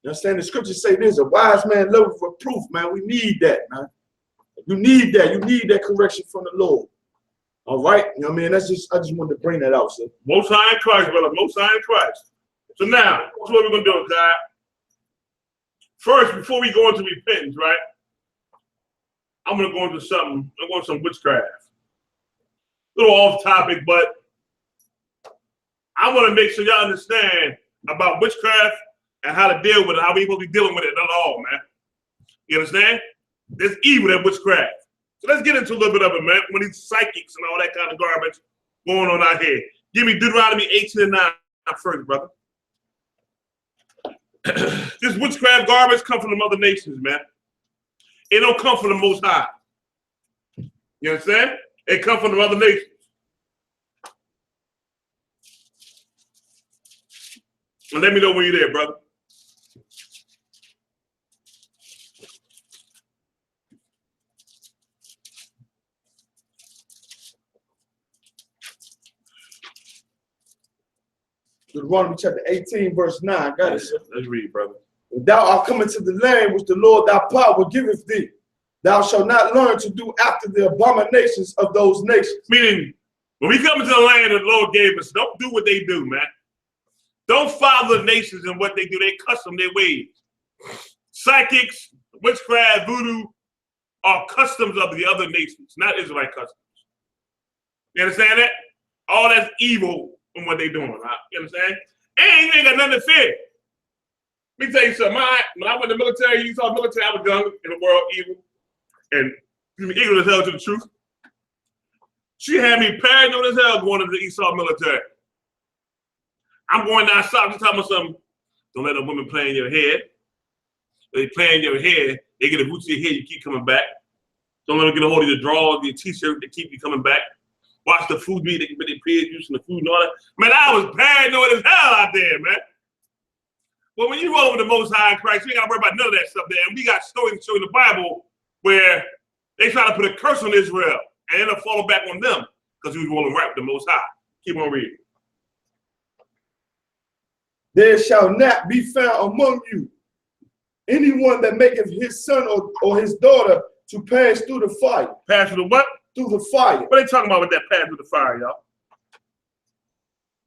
You understand? The scriptures say this: a wise man loveth reproof, man. We need that, man. You need that. You need that correction from the Lord. All right? You know what I mean? I just wanted to bring that out, sir. Most High in Christ, brother. Most High in Christ. So now, that's what we're going to do, God. First, before we go into repentance, right? I'm going to go into something. I'm going to some witchcraft. A little off topic, but I want to make sure y'all understand about witchcraft and how to deal with it, how we supposed to be dealing with it at all, man. You understand? There's evil in witchcraft. So let's get into a little bit of it, man. When these psychics and all that kind of garbage going on out here. Give me Deuteronomy 18:9 first, brother. This witchcraft garbage come from the other nations, man. It don't come from the Most High. You understand? It come from the other nations. And let me know when you're there, brother. Deuteronomy chapter 18, verse 9. Got it, sir. Let's read, brother. Thou art coming to the land which the Lord thy power giveth thee. Thou shalt not learn to do after the abominations of those nations. Meaning, when we come into the land that the Lord gave us, don't do what they do, man. Don't follow the nations and what they do. They custom their ways. Psychics, witchcraft, voodoo are customs of the other nations, not Israelite customs. You understand that? All that's evil from what they're doing. Right? You understand? And you ain't got nothing to fear. Let me tell you something. When I went to the military, you saw military, I was young in the world, evil. And ignorant as hell to the truth. She had me paranoid as hell going to the Esau military. I'm going down south, just talking about something. Don't let a woman play in your head. They play in your hair, they get a boot to your head, you keep coming back. Don't let them get a hold of your drawers, your t-shirt, they keep you coming back. Watch the food be, they can put their periods using the food and all that. Man, I was paranoid as hell out there, man. Well, when you roll with the Most High in Christ, you ain't gotta worry about none of that stuff there. And we got stories showing the Bible where they try to put a curse on Israel and it'll fall back on them because we was rolling right with the Most High. Keep on reading. There shall not be found among you anyone that maketh his son or his daughter to pass through the fire. Pass through the what? Through the fire. What are they talking about with that pass through the fire, y'all?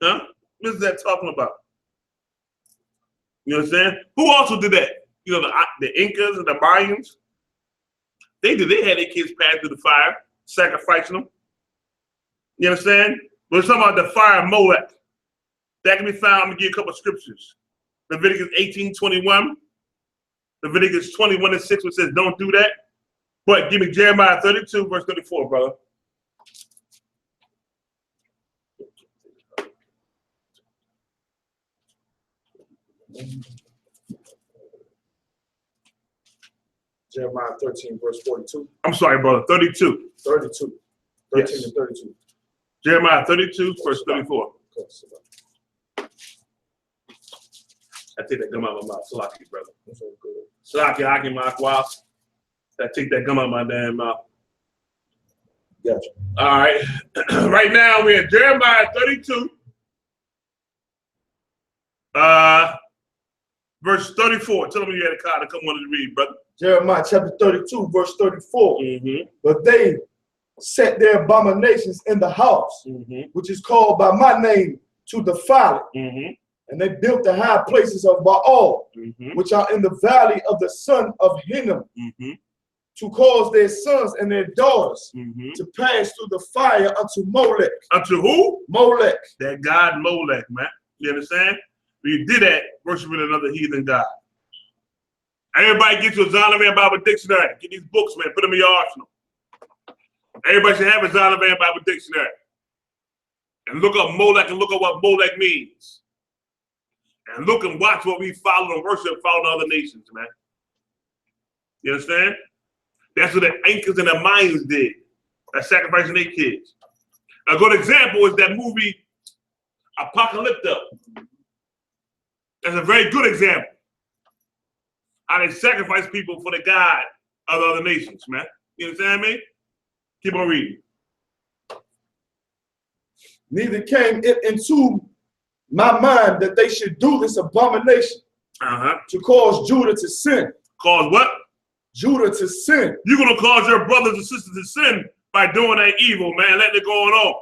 Huh? What is that talking about? You understand? Who also did that? You know, the Incas and the Mayans. They did. They had their kids pass through the fire, sacrificing them. You understand? But it's talking about the fire of Molech. That can be found. I'm gonna give you a couple of scriptures. Leviticus 18:21. Leviticus 21:6, which says don't do that. But give me Jeremiah 32, verse 34, brother. Jeremiah 13, verse 42. I'm sorry, brother. 32. 32. 13 Yes. and 32. Jeremiah 32, verse 34. I take that gum out of my mouth. Salaki, brother. Salaki, I can my wow. I take that gum out of my damn mouth. Gotcha. All right. Right now we're in Jeremiah 32. Verse 34. Tell me you had a card to come on and read, brother. Jeremiah chapter 32, verse 34. Mm-hmm. But they set their abominations in the house, which is called by my name, to defile it. Mm-hmm. And they built the high places of Baal, which are in the valley of the son of Hinnom, to cause their sons and their daughters to pass through the fire unto Molech. Unto who? Molech. That god Molech, man. You understand? When you did that, worshiping another heathen god. Everybody get your Zondervan Bible Dictionary. Get these books, man. Put them in your arsenal. Everybody should have a Zondervan Bible Dictionary. And look up Molech and look up what Molech means. And look and watch what we follow and worship, follow the other nations, man. You understand? That's what the Incas and the Mayans did. That's sacrificing their kids. A good example is that movie Apocalypto. That's a very good example. How they sacrifice people for the God of the other nations, man. You understand me? Keep on reading. neither came it into my mind that they should do this abomination to cause Judah to sin. Cause what? Judah to sin. You're going to cause your brothers and sisters to sin by doing that evil, man. Letting it go on.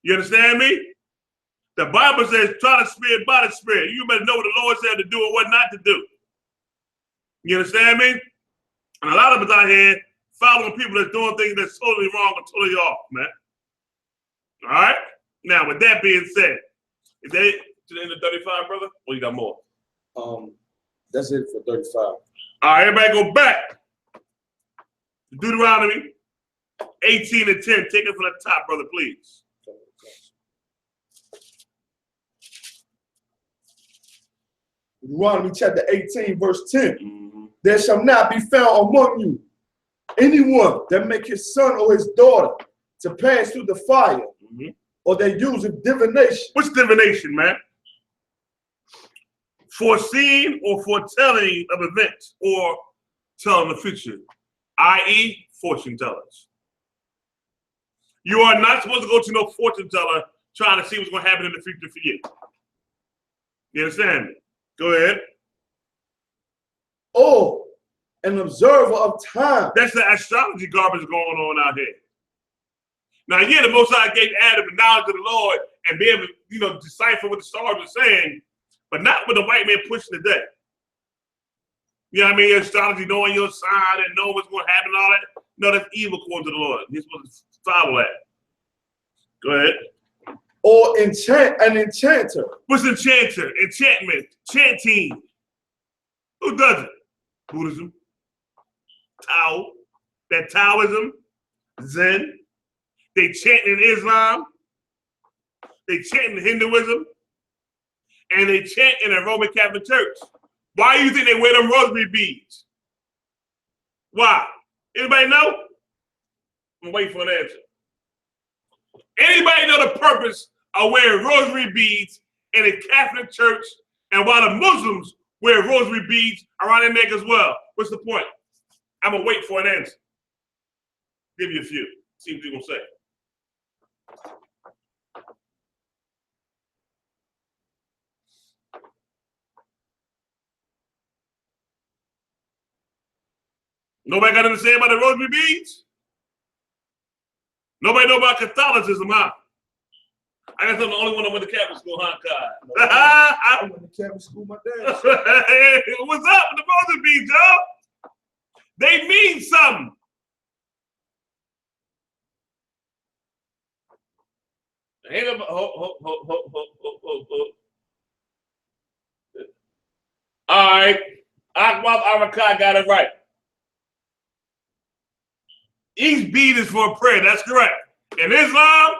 You understand me? The Bible says, try the spirit by the spirit. You better know what the Lord said to do and what not to do. You understand me? And a lot of us out here following people that's doing things that's totally wrong and totally off, man. All right? Now, with that being said, is that it to the end of 35, brother? Or you got more? That's it for 35. All right, everybody go back. Deuteronomy 18 and 10. Take it from the top, brother, please. Deuteronomy chapter 18, verse 10. There shall not be found among you anyone that make his son or his daughter to pass through the fire, or they use of divination. What's divination, man? Foreseeing or foretelling of events or telling the future, i.e. fortune tellers. You are not supposed to go to no fortune teller trying to see what's going to happen in the future for you. You understand me? Go ahead. Or an observer of time. That's the astrology garbage going on out here. Now, yeah, the Most High gave Adam the knowledge of the Lord and be able to, decipher what the stars are saying, but not with the white man pushing the day. You know what I mean? Astrology, knowing your sign and knowing what's going to happen and all that. No, that's evil according to the Lord. You're supposed to follow that. Go ahead. Or an enchanter. What's enchanter? Enchantment. Chanting. Who does it? Buddhism. Tao. That Taoism. Zen. They chant in Islam. They chant in Hinduism. And they chant in the Roman Catholic Church. Why do you think they wear them rosary beads? Why? Anybody know? I'm waiting for an answer. Anybody know the purpose of wearing rosary beads in a Catholic church and while the Muslims wear rosary beads around their neck as well? What's the point? I'm going to wait for an answer. Give you a few. See what you're going to say. Nobody got anything to say about the rosary beads? Nobody know about Catholicism, huh? I guess I'm the only one that went to Catholic school, huh, God? I went to Catholic school, my dad. Hey, what's up with the rosary beads, y'all? They mean something. Ain't about, All right, I got it right. Each bead is for a prayer. That's correct. In Islam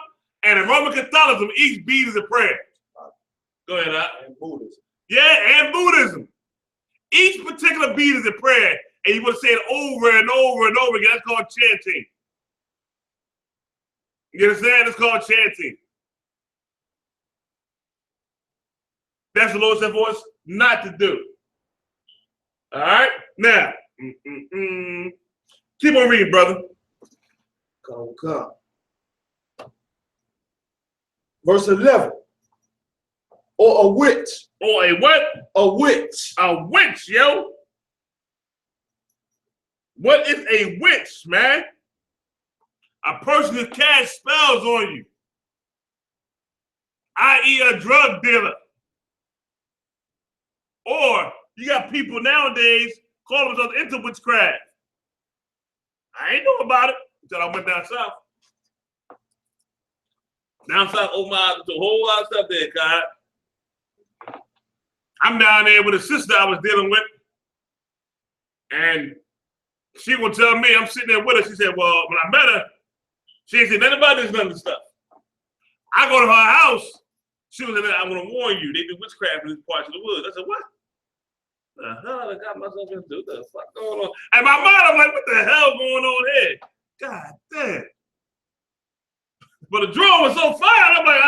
and in Roman Catholicism, each bead is a prayer. Go ahead, And Buddhism. Yeah, and Buddhism. Each particular bead is a prayer, and you want to say it over and over and over again. That's called chanting. You understand? It's called chanting. That's the Lord said for us not to do. All right? Now, keep on reading, brother. Come. Verse 11. Or a witch. Or a what? A witch. A witch, yo. What is a witch, man? A person who casts spells on you, i.e. a drug dealer. Or you got people nowadays calling themselves into witchcraft. I ain't know about it until I went down south. Down south opened my eyes to a whole lot of stuff there, God. I'm down there with a sister I was dealing with, and she would tell me, I'm sitting there with her. She said, well, when I met her, she ain't said nothing about this, none of the stuff. I go to her house. She was like, I'm going to warn you, they do witchcraft in these parts of the woods. I said, what? The hell I got myself into? What the fuck going on? And my mind, I'm like, what the hell going on here? God damn. But the drone was so fire, I'm like,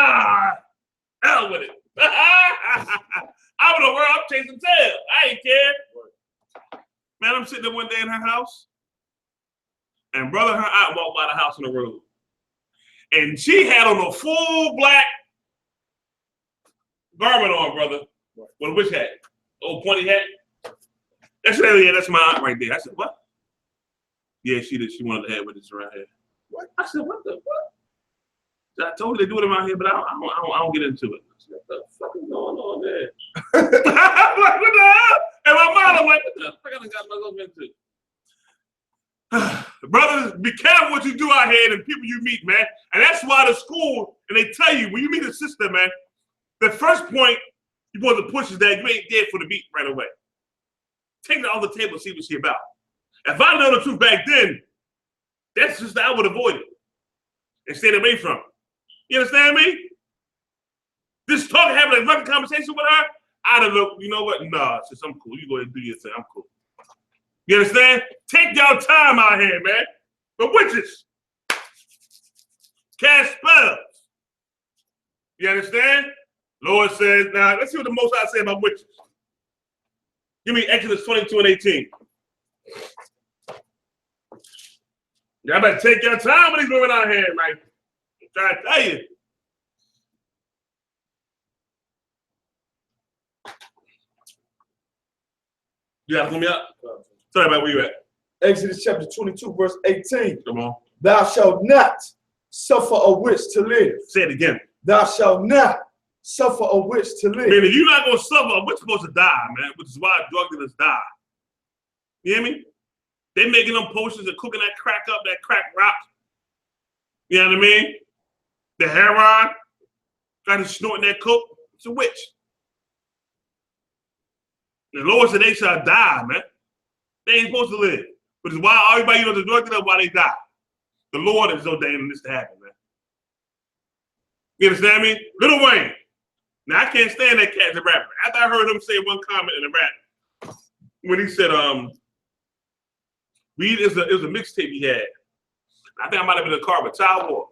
hell with it. I would have world, I'm chasing tail. I ain't care. Man, I'm sitting there one day in her house, and brother, her aunt walked by the house on the road. And she had on a full black garment on, brother. With a witch hat. Old pointy hat. That's yeah, that's my aunt right there. I said, what? Yeah, she did. She wanted to have witches around here. What? I said, what the fuck? I told her they do it around here, but I don't get into it. I said, what the fuck is going on there? I'm like, what the hell? And my mom, I'm like, what the fuck I got myself into? Brothers, be careful what you do out here and the people you meet, man. And that's why the school, and they tell you, when you meet a sister, man, the first point you want to push is that you ain't dead for the beat right away. Take it off the table and see what she about. If I know the truth back then, that's just I would avoid it and stay away from it. You understand me? Just talking, having a fucking conversation with her, I'd have looked, you know what? Nah, sis, I'm cool. You go ahead and do your thing. I'm cool. You understand? Take your time out here, man. The witches cast spells. You understand? Lord says, now let's see what the Most High say about witches. Give me Exodus 22 and 18. Y'all better take your time with these women out here, man. I'm trying to tell you. You gotta pull me up? Sorry about where you at. Exodus chapter 22, verse 18. Come on. Thou shalt not suffer a witch to live. Say it again. Thou shalt not suffer a witch to live. Man, if you're not gonna suffer, a witch supposed to die, man, which is why drug dealers die. You hear me? They making them potions and cooking that crack up, that crack rock. You know what I mean? The heroin, trying to snort that coke. It's a witch. The Lord said they shall die, man. They ain't supposed to live. Which is why everybody knows the drug dealer, why they die. The Lord is ordaining this to happen, man. You understand me? Lil Wayne. Now I can't stand that cat as a rapper. After I heard him say one comment in the rap, when he said, weed is it was a mixtape he had. I think I might have been in the car with Ty Ward,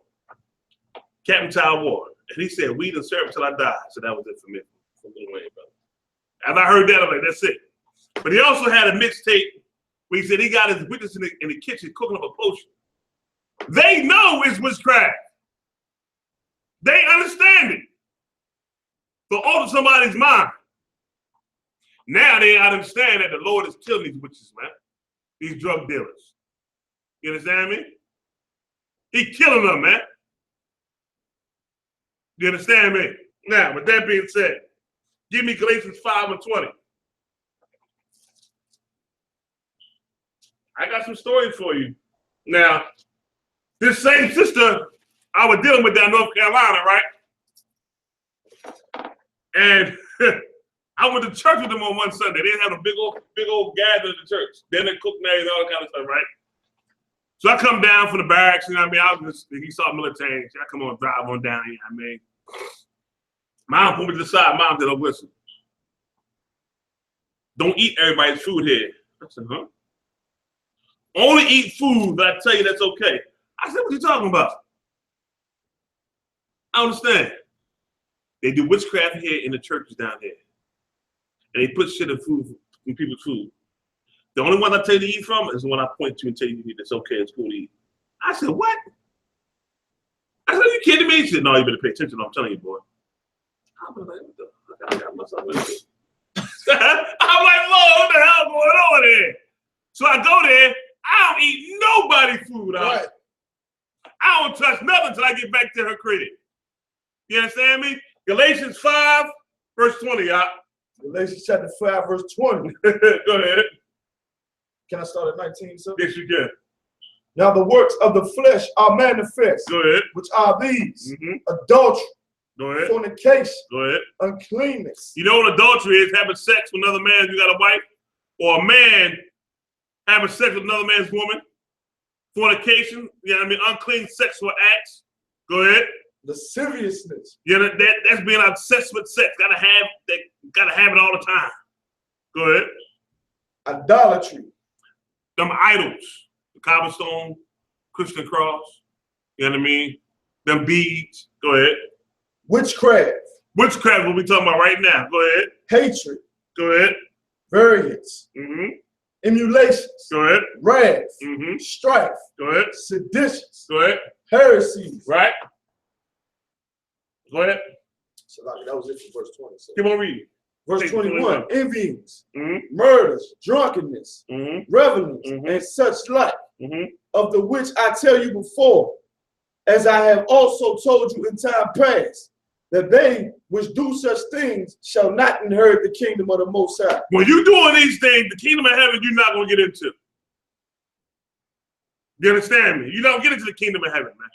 Captain Ty Ward. And he said, weed and syrup till I die. So that was it for me, from Lil Wayne, brother. After I heard that, I'm like, that's it. But he also had a mixtape where he said he got his witness in the kitchen cooking up a potion. They know it's witchcraft. They understand it. So alter somebody's mind. Now they understand that the Lord is killing these witches, man. These drug dealers. You understand me? He killing them, man. You understand me? Now, with that being said, give me Galatians 5 and 20. I got some stories for you. Now, this same sister I was dealing with down in North Carolina, right? And I went to church with them on one Sunday. They had a big old gathering at the church. Then they cooked and all that kind of stuff, right? So I come down from the barracks, you know what I mean? He saw military. I come on, drive on down here, I mean. Mom put me to the side. Mom said, oh, listen. Don't eat everybody's food here. I said, huh? Only eat food that I tell you that's okay. I said, what are you talking about? I understand. They do witchcraft here in the churches down here. And they put shit in food, in people's food. The only one I tell you to eat from is the one I point to and tell you to eat. That's okay, it's cool to eat. I said, what? I said, are you kidding me? He said, no, you better pay attention. I'm telling you, boy. I'm like, what the fuck? I got myself into it. I'm like, Lord, what the hell going on here? So I go there. I don't eat nobody's food. Right. I don't touch nothing until I get back to her credit. You understand me? Galatians 5, verse 20, y'all. Galatians chapter 5, verse 20. Go ahead. Can I start at 19, sir? Yes, you can. Now the works of the flesh are manifest. Go ahead. Which are these: adultery, go ahead, fornication, go ahead, uncleanness. You know what adultery is? Having sex with another man, you got a wife, or a man having sex with another man's woman. Fornication, you know what I mean? Unclean sexual acts. Go ahead. Lasciviousness. Yeah, that's being obsessed with sex. Gotta have it all the time. Go ahead. Idolatry. Them idols. The cobblestone, Christian cross. You know what I mean? Them beads. Go ahead. Witchcraft. Witchcraft, what we talking about right now. Go ahead. Hatred. Go ahead. Variance. Emulations. Go ahead. Wrath. Strife. Go ahead. Seditions. Go ahead. heresies. Right? Go ahead. So that was it for verse 20. So. Keep on reading. Verse 21, envyings, murders, drunkenness, revelings, and such like, of the which I tell you before, as I have also told you in time past, that they which do such things shall not inherit the kingdom of the Most High. When you're doing these things, the kingdom of heaven you're not going to get into. You understand me? You don't get into the kingdom of heaven, man.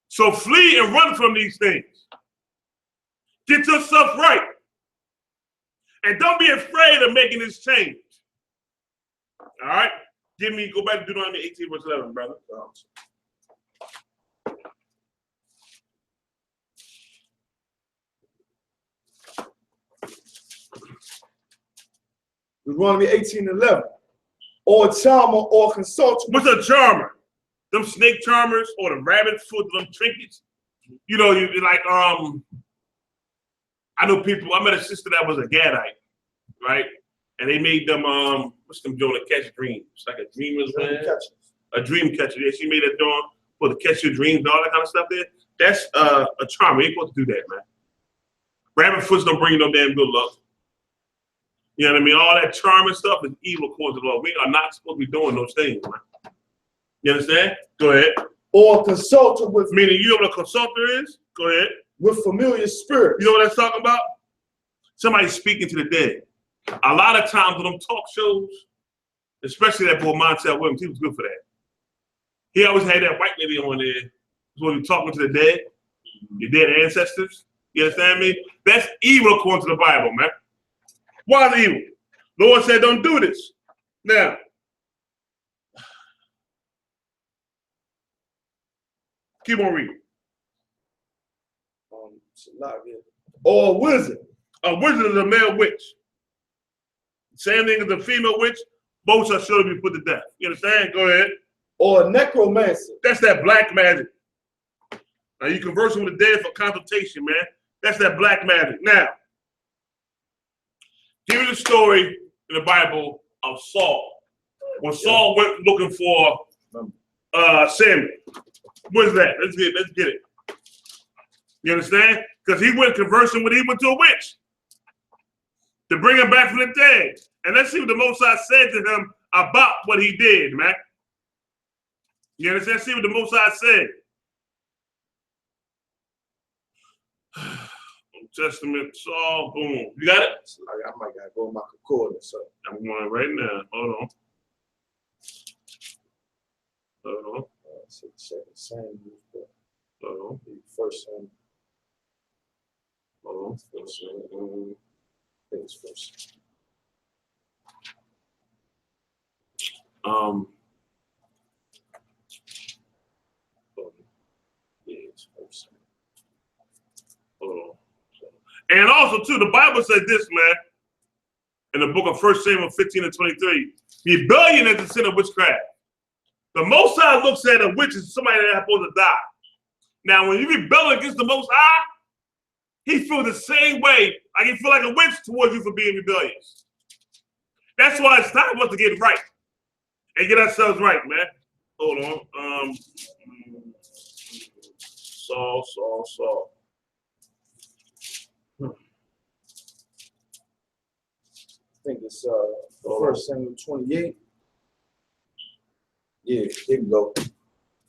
So flee and run from these things. Get yourself right. And don't be afraid of making this change. All right? Go back to Deuteronomy 18, verse 11, brother. Deuteronomy 18:11. Or charmer or consultant. What's a charmer? Them snake charmers or the rabbit foot, them trinkets. You know, you like, I know people, I met a sister that was a Gadite, right? And they made them, what's them doing to catch dreams? Like a dreamer's man? A dream catcher. Yeah, she made that doing for to catch your dreams and all that kind of stuff there. That's a charmer. You ain't supposed to do that, man. Rabbit foots don't bring you no damn good luck. You know what I mean? All that charming stuff is evil according to the law. We are not supposed to be doing those things, man. You understand? Go ahead. Or consultant with. Meaning you know what a consultant is? Go ahead. With familiar spirits. You know what that's talking about? Somebody speaking to the dead. A lot of times on them talk shows, especially that boy Montel Williams, he was good for that. He always had that white lady on there when he talking to the dead, your dead ancestors. You understand me? That's evil according to the Bible, man. Why is it evil? Lord said, don't do this. Now, keep on reading. Or a wizard. A wizard is a male witch. Same thing as a female witch. Both are sure to be put to death. You understand? Go ahead. Or a necromancer. That's that black magic. Now you conversing with the dead for consultation, man. That's that black magic. Now, give me the story in the Bible of Saul. When Saul went looking for Samuel. What is that? Let's get it. You understand? Because he went conversing when he went to a witch to bring him back from the dead. And let's see what the Most High said to him about what he did, man. You understand? Let's see what the Most High said. Testament, Saul, boom. You got it? I might gotta go with my concordance. So. I'm going right now. Hold on. Second Samuel. Hold on. First Samuel. Hold on. First Samuel. I think it's first. Yeah, it's first Samuel. Hold on. And also, too, the Bible says this, man, in the book of 1 Samuel 15 and 23, rebellion is the sin of witchcraft. The Most High looks at a witch as somebody that's supposed to die. Now, when you rebel against the Most High, he feels the same way, like he feel like a witch towards you for being rebellious. That's why it's time for us to get right and get ourselves right, man. Hold on. Saul. I think it's 1 Samuel 28. Yeah, here we go.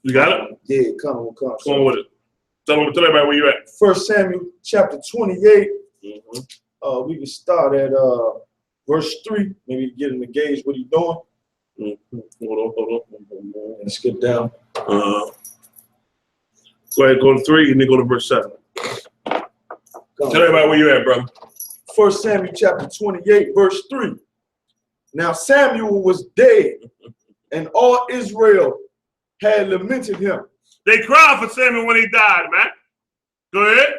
You got it? Yeah, come on. Come on with it. Tell everybody where you're at. 1 Samuel chapter 28. We can start at verse 3. Maybe get him to gauge what he's doing. Hold on. Let's get down. Go ahead, go to 3 and then go to verse 7. Tell everybody where you're at, brother. 1 Samuel chapter 28, verse 3. Now Samuel was dead, and all Israel had lamented him. They cried for Samuel when he died, man. Go ahead.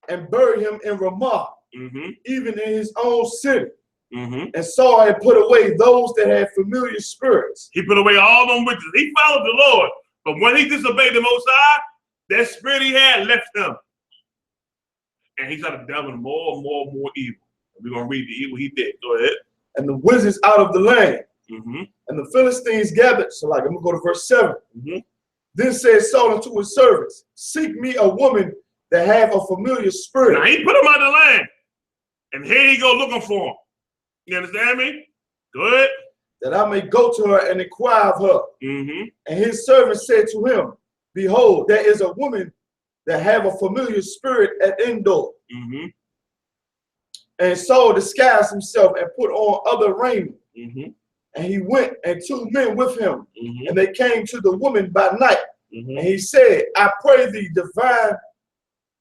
And buried him in Ramah, even in his own city. And Saul had put away those that had familiar spirits. He put away all them witches. He followed the Lord. But when he disobeyed the Most High, that spirit he had left him. And he started delving more and more evil. We're going to read the evil he did. Go ahead. And the wizards out of the land. And the Philistines gathered. So I'm going to go to verse 7. Then said Saul unto his servants, seek me a woman that have a familiar spirit. Now he put him out the land. And here he go looking for him. You understand me? Go ahead. That I may go to her and inquire of her. Mm-hmm. And his servant said to him, behold, there is a woman that have a familiar spirit at Endor. Mm-hmm. And Saul disguised himself and put on other raiment. Mm-hmm. And he went and 2 men with him. Mm-hmm. And they came to the woman by night. Mm-hmm. And he said, I pray thee, divine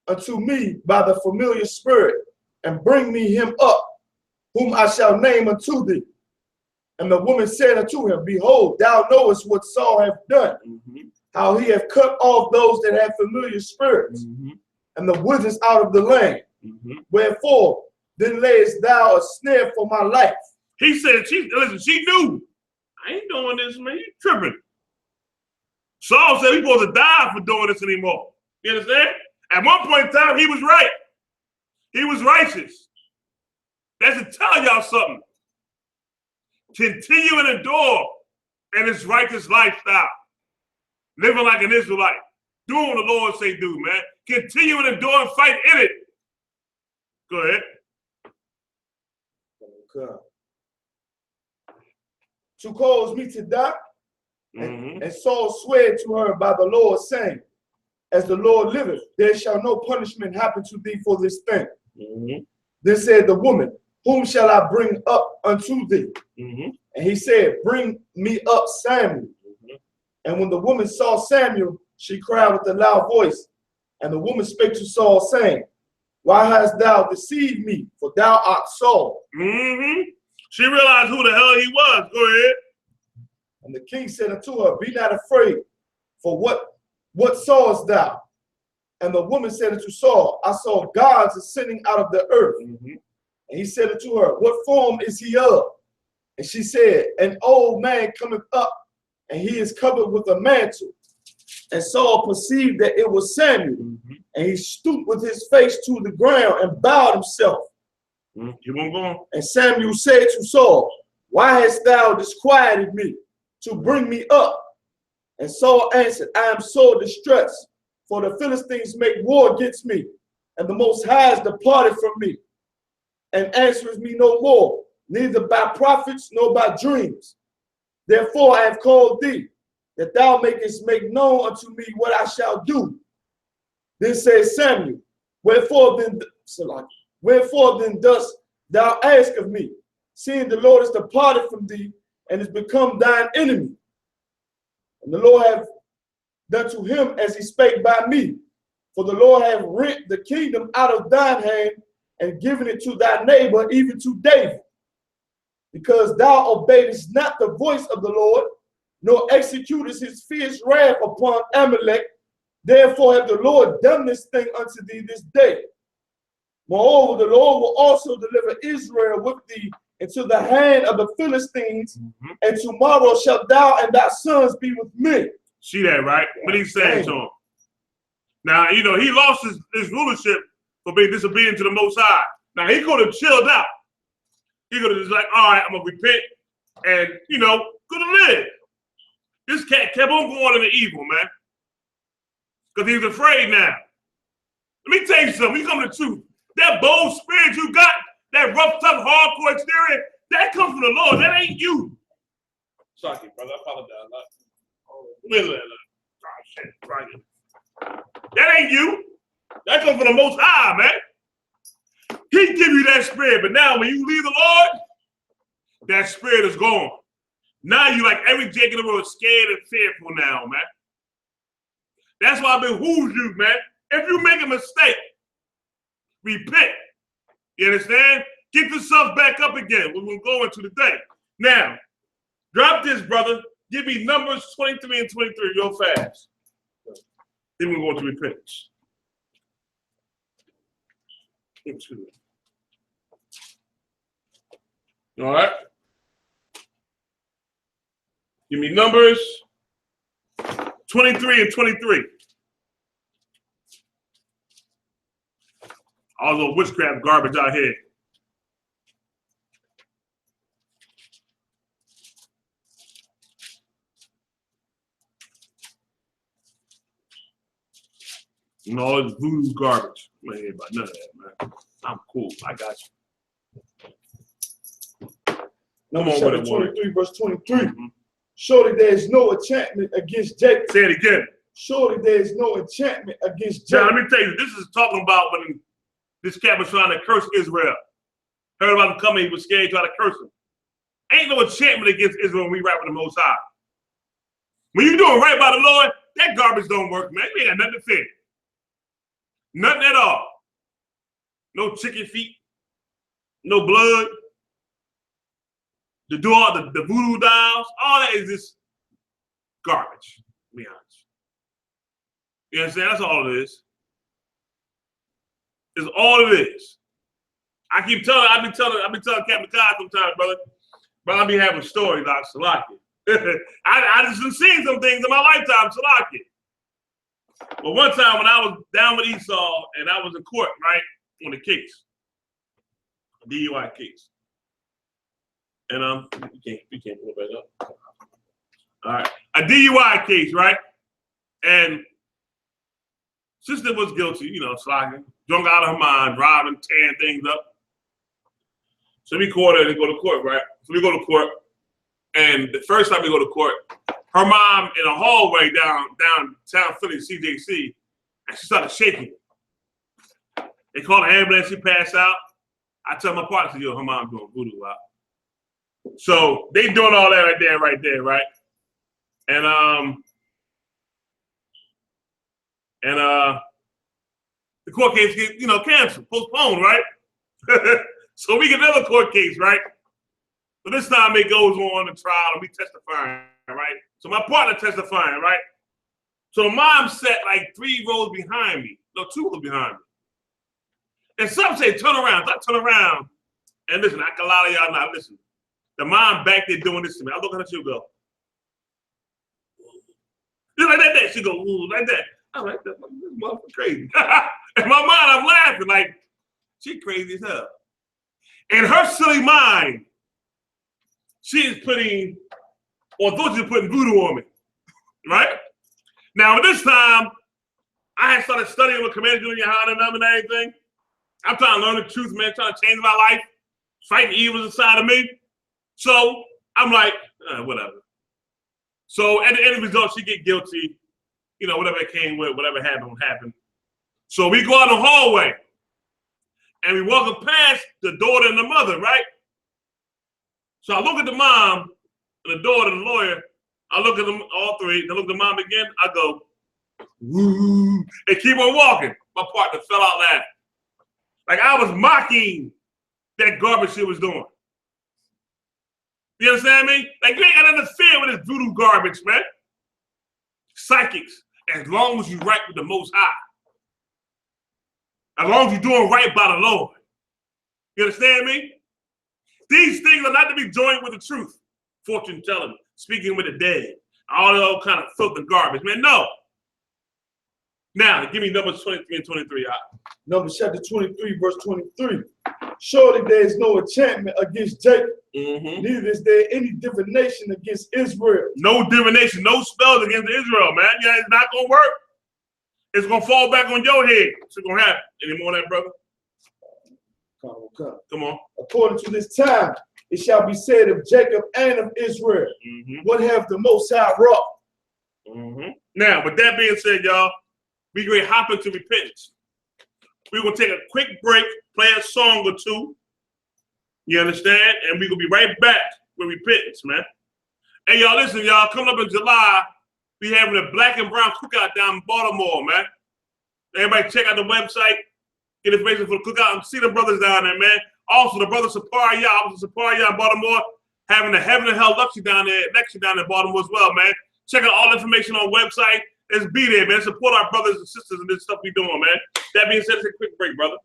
unto me by the familiar spirit, and bring me him up, whom I shall name unto thee. And the woman said unto him, behold, thou knowest what Saul hath done, Mm-hmm. how he hath cut off those that have familiar spirits, Mm-hmm. and the wizards out of the land. Mm-hmm. Wherefore, then layest thou a snare for my life. He said, listen, she knew. I ain't doing this, man. You tripping. Saul said he's supposed to die for doing this anymore. You understand? At one point in time, he was right. He was righteous. That's to tell y'all something. Continue and endure in his righteous lifestyle. Living like an Israelite. Doing what the Lord say do, man. Continue and endure and fight in it. Go ahead. Okay. To cause me to die. Mm-hmm. And Saul swore to her by the Lord, saying, as the Lord liveth, there shall no punishment happen to thee for this thing. Mm-hmm. Then said the woman, whom shall I bring up unto thee? Mm-hmm. And he said, bring me up Samuel. Mm-hmm. And when the woman saw Samuel, she cried with a loud voice. And the woman spake to Saul, saying, why hast thou deceived me? For thou art Saul. Mm-hmm. She realized who the hell he was. Go ahead. And the king said unto her, be not afraid, for what sawest thou? And the woman said unto Saul, I saw gods ascending out of the earth. Mm-hmm. And he said unto her, what form is he of? And she said, an old man cometh up, and he is covered with a mantle. And Saul perceived that it was Samuel. Mm-hmm. And he stooped with his face to the ground and bowed himself. Mm-hmm. Keep on going. And Samuel said to Saul, why hast thou disquieted me to bring me up? And Saul answered, I am sore distressed, for the Philistines make war against me, and the Most High has departed from me, and answereth me no more, neither by prophets nor by dreams. Therefore I have called thee, that thou mayest make known unto me what I shall do. Then said Samuel, wherefore then dost thou ask of me, seeing the Lord is departed from thee, and is become thine enemy? And the Lord hath done to him as he spake by me. For the Lord hath rent the kingdom out of thine hand, and given it to thy neighbor, even to David. Because thou obeyedest not the voice of the Lord, nor executest his fierce wrath upon Amalek. Therefore hath the Lord done this thing unto thee this day. Moreover, the Lord will also deliver Israel with thee into the hand of the Philistines, and tomorrow shalt thou and thy sons be with me. See that, right? What he's saying to him. Now, you know, he lost his rulership for being disobedient to the Most High. Now, he could have chilled out. He could have just like, all right, I'm going to repent and, you know, could have lived. This cat kept on going into evil, man. Because he was afraid now. Let me tell you something. We come to the truth. That bold spirit you got, that rough, tough, hardcore exterior, that comes from the Lord. That ain't you. Sorry, brother. I apologize. Oh, shit. Right. That ain't you. That comes from the Most High, man. He give you that spirit, but now when you leave the Lord, that spirit is gone. Now you like every Jake in the world scared and fearful now, man. That's why I behoove you, man. If you make a mistake, repent. You understand? Get yourself back up again. We're going to go into the day. Now, drop this, brother. Give me Numbers 23 and 23 real fast. Then we're going to repentance. All right. Give me Numbers 23 and 23. All the witchcraft garbage out here. No, it's voodoo garbage. I'm not hear about none of that, man. I'm cool. I got you. Numbers chapter 23, verse 23. Surely there is no enchantment against Jacob. Say it again. Surely there is no enchantment against Now, Jacob. let me tell you, this is talking about when this cat was trying to curse Israel. Heard about him coming, he was scared, trying to curse him. Ain't no enchantment against Israel when we rap with the Most High. When you doing right by the Lord, that garbage don't work, man. We ain't got nothing to fear. Nothing at all. No chicken feet, no blood. To do all the voodoo dolls, all that is just garbage, to be honest. You understand? That's all it is. It's all it is. I be telling Captain Kai sometimes, brother. But I be having stories out of Salaki. I just been seeing some things in my lifetime, Salaki. But one time when I was down with Esau and I was in court, right, on a case, a DUI case. And you can't pull it back up. All right, a DUI case, right? And sister was guilty, you know, slacking, drunk out of her mind, driving, tearing things up. So we called her to go to court, right? So we go to court, and the first time we go to court, her mom in a hallway downtown Philly, CJC, and she started shaking. They called an ambulance, she passed out. I tell my partner, yo, her mom doing voodoo out. So they doing all that right there, right? And the court case get, you know, canceled, postponed, right? So we get another court case, right? So this time it goes on the trial and we testifying, right? So my partner testifying, right? So the mom sat like 3 rows behind me, no, 2 rows behind me. And some say turn around. So I turn around and listen, I can lie to y'all now, listen. The mom back there doing this to me. I look at her, she'll go. Just like that. She go, ooh, like that. I'm like, this motherfucker crazy. In my mind, I'm laughing like, she crazy as hell. In her silly mind, she is putting, or thought she was putting voodoo on me, right? Now, this time, I had started studying with Commander GEN.YAHANNA and everything. I'm trying to learn the truth, man, trying to change my life, fighting evil inside of me. So I'm like, whatever. So at the end of the result, she get guilty. You know, whatever it came with, whatever happened. So we go out the hallway and we walk past the daughter and the mother, right? So I look at the mom and the daughter and the lawyer. I look at them all 3. I look at the mom again. I go, woo, and keep on walking. My partner fell out laughing. Like I was mocking that garbage she was doing. You understand me? Like, you ain't got nothing to fear with this voodoo garbage, man. Psychics, as long as you right with the Most High. As long as you're doing right by the Lord. You understand me? These things are not to be joined with the truth. Fortune telling, speaking with the dead, all kind of filth and garbage, man, no. Now, give me Numbers 23 and 23. Numbers chapter 23, verse 23. Surely there is no enchantment against Jacob. Neither is there any divination against Israel. No divination, no spells against Israel, man. Yeah, it's not going to work. It's going to fall back on your head. It's going to happen. Any more of that, brother? Come on. According to this time, it shall be said of Jacob and of Israel, what have the Most High wrought? Now, with that being said, y'all, we going to hop into repentance. We're going to take a quick break, play a song or 2. You understand? And we're going to be right back with repentance, man. Hey, y'all, listen, y'all, coming up in July, we having a black and brown cookout down in Baltimore, man. Everybody check out the website, get information for the cookout, and see the brothers down there, man. Also, the brother Sapari, Sapari in Baltimore, having the Heaven and Hell lecture down there in Baltimore as well, man. Check out all the information on the website. Let's be there, man. Support our brothers and sisters in this stuff we doing, man. That being said, it's a quick break, brother.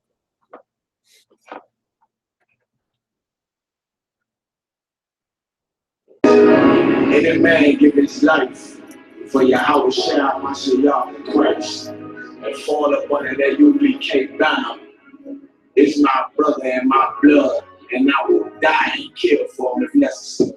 Any man give his life for I.S.U.P.K Christ and fall up under that I.S.U.P.K bound. It's my brother and my blood, and I will die and kill for him if necessary.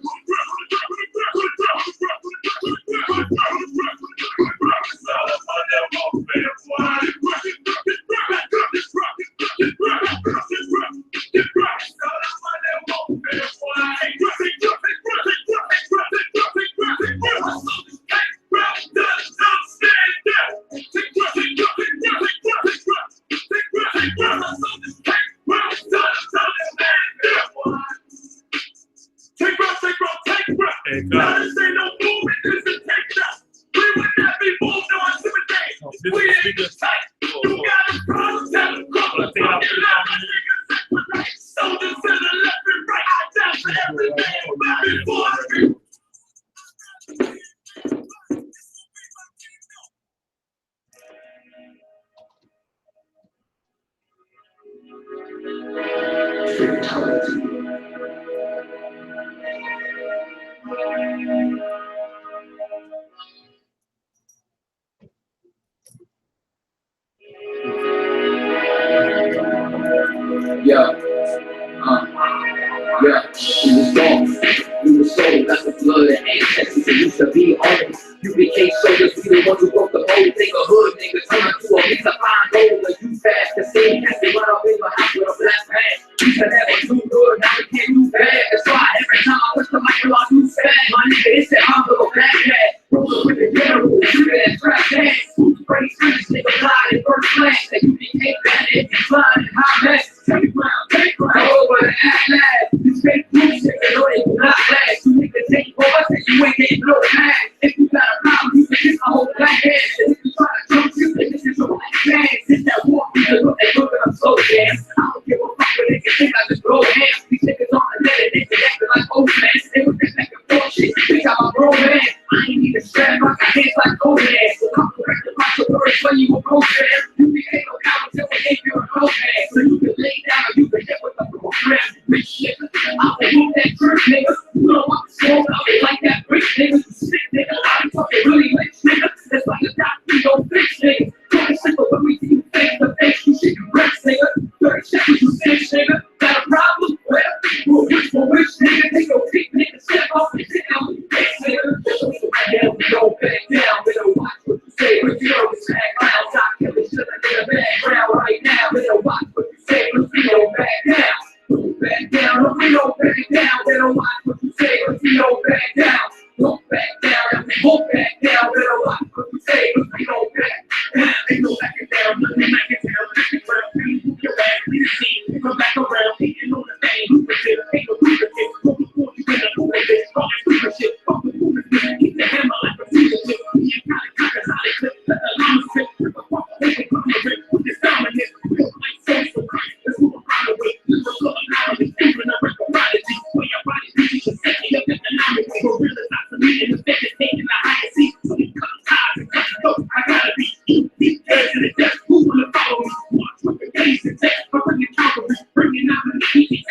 Now this ain't no movement, this is take us. We would not be moved on to a day. We ain't just tight. You got a problem, tell them, come on. Soldiers to the left and right, I down for everything. Before the we were sold, that's the blood and ancestors that used to be on. U.P.K soldiers, we the ones who broke the mold. Take a hood, nigga, turn to a piece of fine gold. The youth fast, the same as they run up in your house with a black man. Used to never do good, now we can't do bad. That's why every time I push the mic, I do bad. My nigga, it's that I'm a black man. Roller with the general, shooter that trap dance. Pretty streets, nigga, fly in first class. That U.P.K bandit, flying in high mass. Take ground, over the Atlas. You fake blue shit, they know they will not last. You niggas take for us, and you ain't getting no cash. If you got a problem, you can kiss a whole black hand. And if you try to jump you, then this is your black man. It's that war, you look at I'm so damn. I don't give a fuck what they can think, I just blow hands. These niggas on the net, they can act like old man. They was just like a bullshit, bitch, I'm a grown man. I ain't need a strap, I got hands like old man. So come correct the box of words when you a program. You ain't no count until we ain't your old man. So you can lay down or you can hit with the program. Bitch, nigga, I will move that church, nigga. You don't want to smoke, I will like that bitch, nigga. You sick, nigga, I be talking really rich, nigga. That's like a doctor, don't bitch, nigga. Talking simple, but we see you face to face, you shit, you bricks, nigga. 30 seconds, you bitch, nigga. Got a problem? Well, which nigga, take your pick, nigga, step off and sit down with your bitch, nigga. Right now, we don't back down, we don't watch what you say, but you know it's back round. Top killing shit like in the background right now, we don't watch what you say, but we don't back down. Don't back down, we don't back down, we don't watch what you say, but we don't back down. Don't back down, we won't back down, we don't watch what you say, but we don't back down. Ain't no backing down, nothing backing down, nothing around, you your ass, you see, come back around, eating on the thing, who was it, ain't no who was it, fuck the fool, you better who was it, fuck the shit, fuck the fool, keep the hammer like a fool, shit, you ain't got it, crackers, how they clip, let the llama spit, rip a fuck, they can come with it, with this dominant, feel like social Christ, that's who I'm proud of it, you were looking out of it, even a recordology, where your body teaches you, set me up economically, for real is not to me, in the bed, taking the higher seat, so we cut ties and cut the dope, I gotta be, deep head to the death, who will follow me, watch with the gaze and text, but bring it cavalry, bringing out the need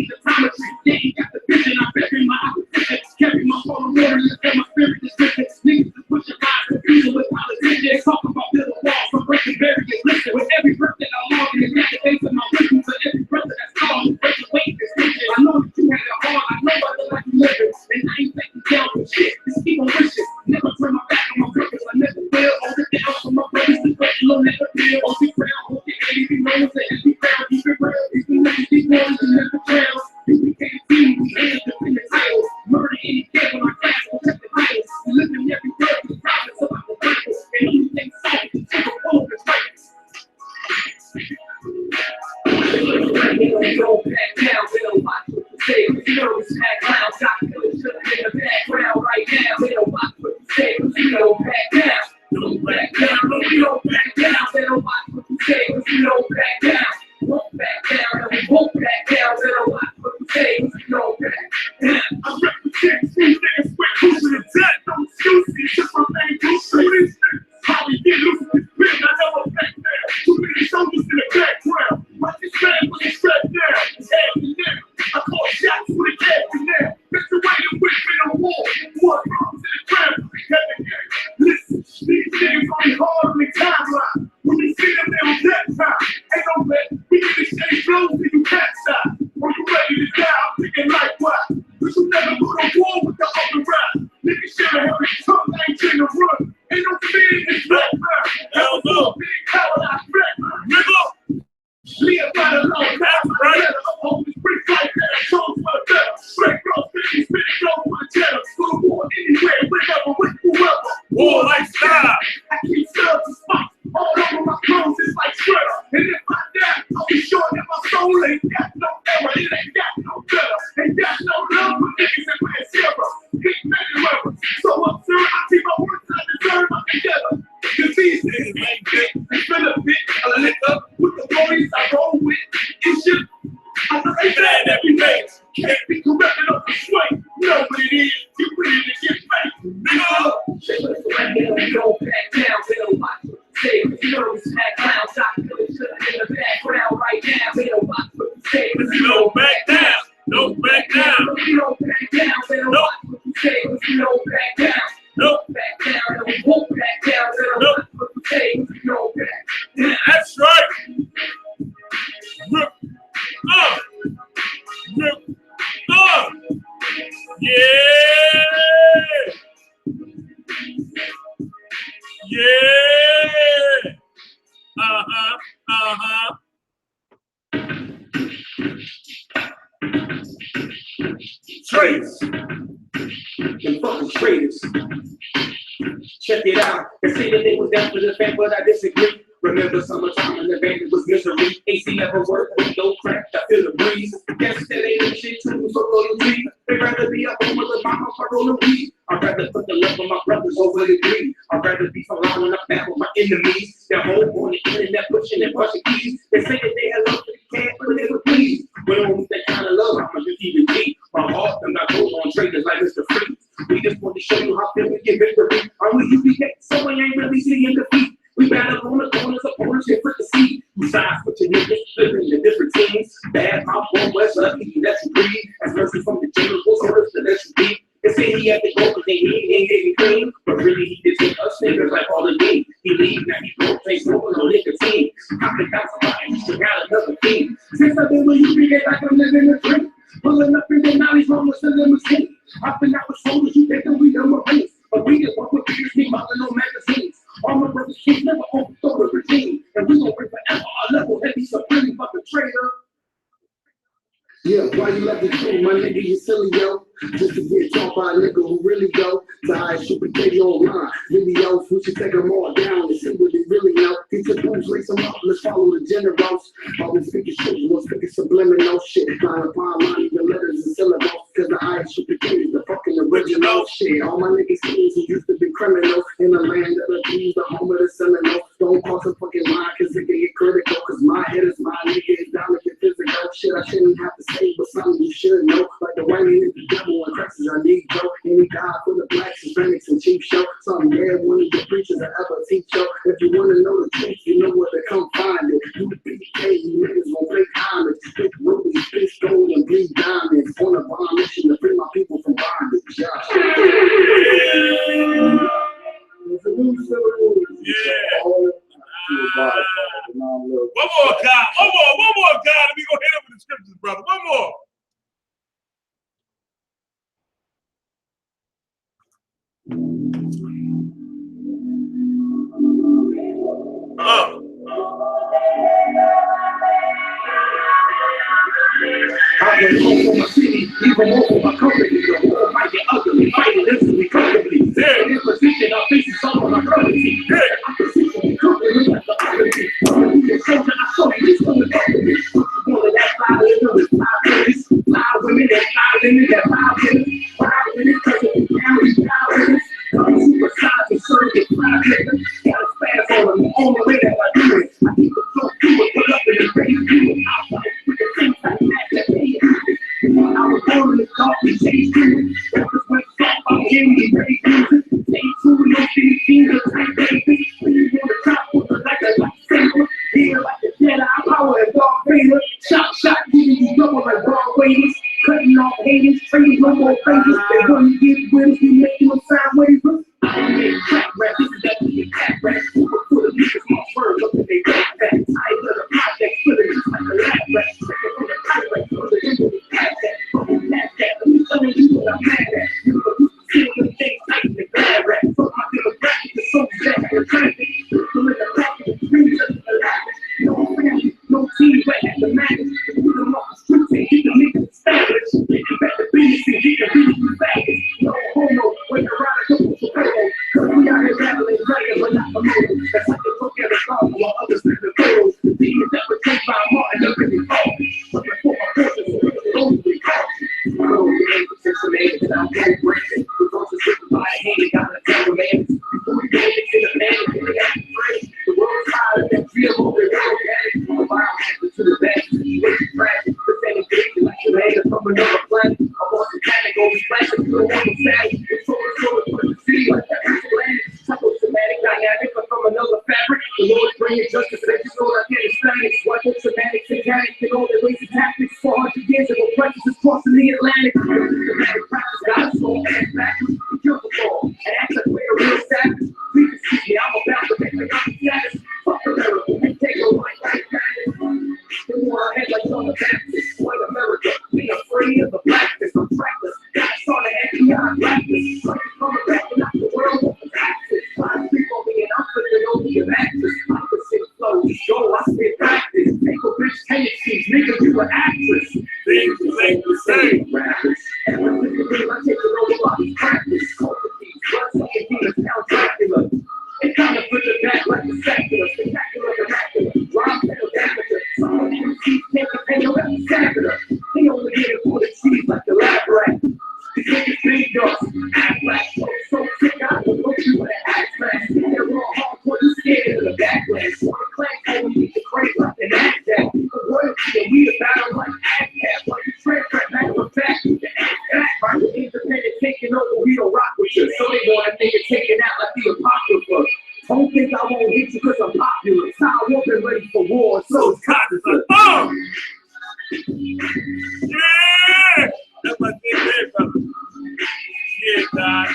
the optometry, they ain't got the vision, I bury my opposition, carry my phone warriors, and my spirit is stricken, niggas is pushing lies, confusing with politicians, talk about building walls, from breaking barriers, listen, with every breath that I long, and it's the face of my wisdom, for every breath that I saw, breaking weight, this vision, I know that you had it hard, I know I look like you living, and I ain't taking down for shit, just keep on wishing, never turn my back on my purpose, I never will, hold it down for my brothers, the great low never feel, hold it crown, hold it baby, knows that every crown, keep it real, keep it real, keep it real, keep it real, we can't see, we ain't up in the title, murder any kid when I class, we'll check the titles, we live in every word, we promise about the Bible, and anything solid, take a focus, right? We don't back down, we don't watch what you say, we know it's back down, got killers in the background right now, we don't watch what you say, we don't back down. Don't back down, no, we don't back down, we don't watch what you say, we don't back down. Won't back down, and we won't back down, we don't watch what you say, we don't back down. I represent two niggas with who's in the dead, no excuses, just my thing, who's shooting. How we get loose with this bitch, I never back down. Too many soldiers in the background. What you said was a strap down. It's happening now. I call shots with a captain now. That's the way you win in a war. War bombs in the ground. Listen, these niggas only hard on the timeline. When you see them, they don't that time. Ain't no bet. We can exchange blows till you capsize. When you ready to die, I'm thinking likewise. But you never go to war with the other ride. Niggas should've held their tongue, I ain't trying to run. Ain't no fear in this black man. Hell no. Big coward, I threat. Nigga. Live by the law, pass by the letter. Hold this brick like that, I chose for the better. Straight cross, spinning, go for the cheddar. Go to war anywhere, whenever, with whoever. War lifestyle. I keep studs and spots all over my clothes, it's like shredder. And if I die, I'll be sure that my soul ain't got no error. It ain't got no better. Ain't got no love for niggas and man zero. Big So absurd, I see my words I deserve, I'm together. Disease is like that. It's been a bit of liquor with the boys I roll with. I-S-U-P I say that every day. Can't be corrected off the swing. You know what it is. You ready to get back. We don't back down. We don't watch what you say. You know we smack clowns. I feel it in the background right now. We don't watch what you say. You don't back down. Don't back down. We don't back down. We don't watch what you say. You don't back down. Nope. Back down. And we won't back down. We don't watch what you say. You don't back down. That's right. Rip up. Rip up. Yeah. Yeah. Traitors. Them fucking traitors. Check it out. They say that they was down for the fact, but I disagree. Remember summertime and the band was misery. AC never worked, window cracked, I feel the breeze. Guess that ain't shit too for loyalty. They'd rather be up home with a mama for rolling weed. I'd rather put the love of my brothers over the greed. I'd rather be allowing up back with my enemies. They're home on the internet pushing and pushing keys. They say that they have love for the cat, but they never please. But I don't want that kind of love, I'm just even deep. My heart them got gold on traders like Mr. Freeze. We just want to show you how feel we get victory. I'm with I.S.U.P.K, so we ain't really seeing defeat. We battle on the corners, opponents here for the seat. You sides with your niggas, flipping the different teams. Bad mouth, one west, lucky, let you breathe. As mercy from the general, orders to let you be. They say he had to go because they ain't getting clean. But really, he did take us niggas like all the game. He leave, now he broke, face smoking on nicotine. I think that's why he should got another thing. Since I've been with I.S.U.P.K, like I'm living a dream. Pulling up in the 90s, wrong with the limousine. I've been out with soldiers, you think that we done with race. But we just want with peers, me modeling on magazines. All my brothers kids never overthrow the regime. And we gon' bring forever our level heavy supreme fucking traitor. Yeah, why you left the crew, my nigga, you silly, yo. Just to get taught by a nigga who really go to I.S.U.P.K online videos. We should take them all down and see what they really know. Teach the booms, lace them up, let's follow the generals. Always speaking shit, we'll speaking subliminal shit. Line upon line, even letters and syllables. Cause the I.S.U.P.K is the fucking original shit. All my niggas kids who used to be criminals in the land of the trees, the home of the Seminoles. Don't cross a fucking line cause it can get critical. Cause my head is my nigga, it's down to get physical. Shit I shouldn't have to say, but something you should know. Like the white man is the devil and Christ is our Negro. Any God for the blacks, Hispanics, and cheap show. Something bad one of the preachers that ever teach show. If you wanna know the truth, you know where to come find it. U.P.K, you niggas gon' fake homage. Big rubies, big gold, and bleed diamonds. On a bomb mission to free my people from bondage. Yeah. One more guy. Let me go hit him with the scriptures, brother. One more. I can home for my city, even more for my company. The war might get ugly, fighting instantly, comfortably. In this position, our faces all on our currency. Opposition, we comfortably like the opposite. I'm the soldier, I saw you, this one the company. One of that 5 living with 5 minutes. 5 women, that 5 women, that 5 minutes. 5 minutes, cause of the family, 5 minutes. Supersize and serve it, 5 minutes. Got a fast on them, on the way that I do it. I keep the flow to it, put up in the face, do it. I fight with the same time, match that day. I was born in the dark, we changed it. Rappers went soft, I'm in the ready music. Stay true, no Philippines, or tight baby. When you on the top, with like a lightsaber. Here like a Jedi, power and Darth Vader. Shot, giving you double like Darth Vader. Cutting off haters, trading no more favors. They want to get with us, we making them sideways. I ain't make trap rap, this is definitely a cat rap. Super full of niggas, my words up in they backpack. I ain't got a project, feeling just like a lab rap. Second from the tight rap, from the end of the pack that. Fucking mad that, let me tell you what I'm mad at. You know, you see them things tight in the bad rap. Fuck my demographic, the soul jack, the traffic. So in the back of the screen, just the laughing. No family, no team, but at the madness. Put them off the streets and get the niggas established. Get them back to business and get the business faggots. No homo, when you're riding, don't put your cause we out here battling dragons, but not the motor. That's like they look at us all while others live the photos. The demons that were taken by Martin, they're really falling. But before my forces, we're really caught. I don't get any protection, man, and I'm going breaking. We're going Later from another planet, I'm on the planet, go be flashing, you don't want to say. It's so for the city like that. Psychosomatic dynamic, but from another fabric. The Lord's bringing justice, that you know I can't explain it. Psychosomatic, satanic, and all their lazy tactics. 400 years ago, practices crossing the Atlantic. Systematic practice, God's soul, and backwards, kill the fall, and act like we're a real savage. Please excuse me, I'm about to make my status. Fuck America, and take a right back. They want our head like John the Baptist. White America, be afraid of the blackness. I'm trackless, got saw the FBI blackness. Like it's coming back and not the world of the taxes. I sleep on me and I'm flipping over your mattress. I can see the flow, yo, I spit practice. Take a bitch tendencies, nigga, you an actress. Things you ain't the same, rappers. Everything you do, I take it over my practice. Cultivate, blood sucking demons, Count Dracula. It kind of puts it back like a secular, spectacular, miraculous. Rhyme pedal damager. Some of these MCs can't depend on that stamina. They only get it for the cheese like the lab rat. These niggas big dust, act black. So sick, I will look you with an axe mask. They're all hardcore, you scared of the backlash. One clank, only need to crave like an act that. The royalty and we the battle like act cap. Like you transfer back to fact, the act back. Right, with independent taking over, we don't rock with you. So they want a nigga taking out like the apocrypha. Don't think I won't hit you because I'm popular. It's how I wasn't ready for war, so it's popular. Oh! Yeah! That's my thing there, brother. Yeah, God.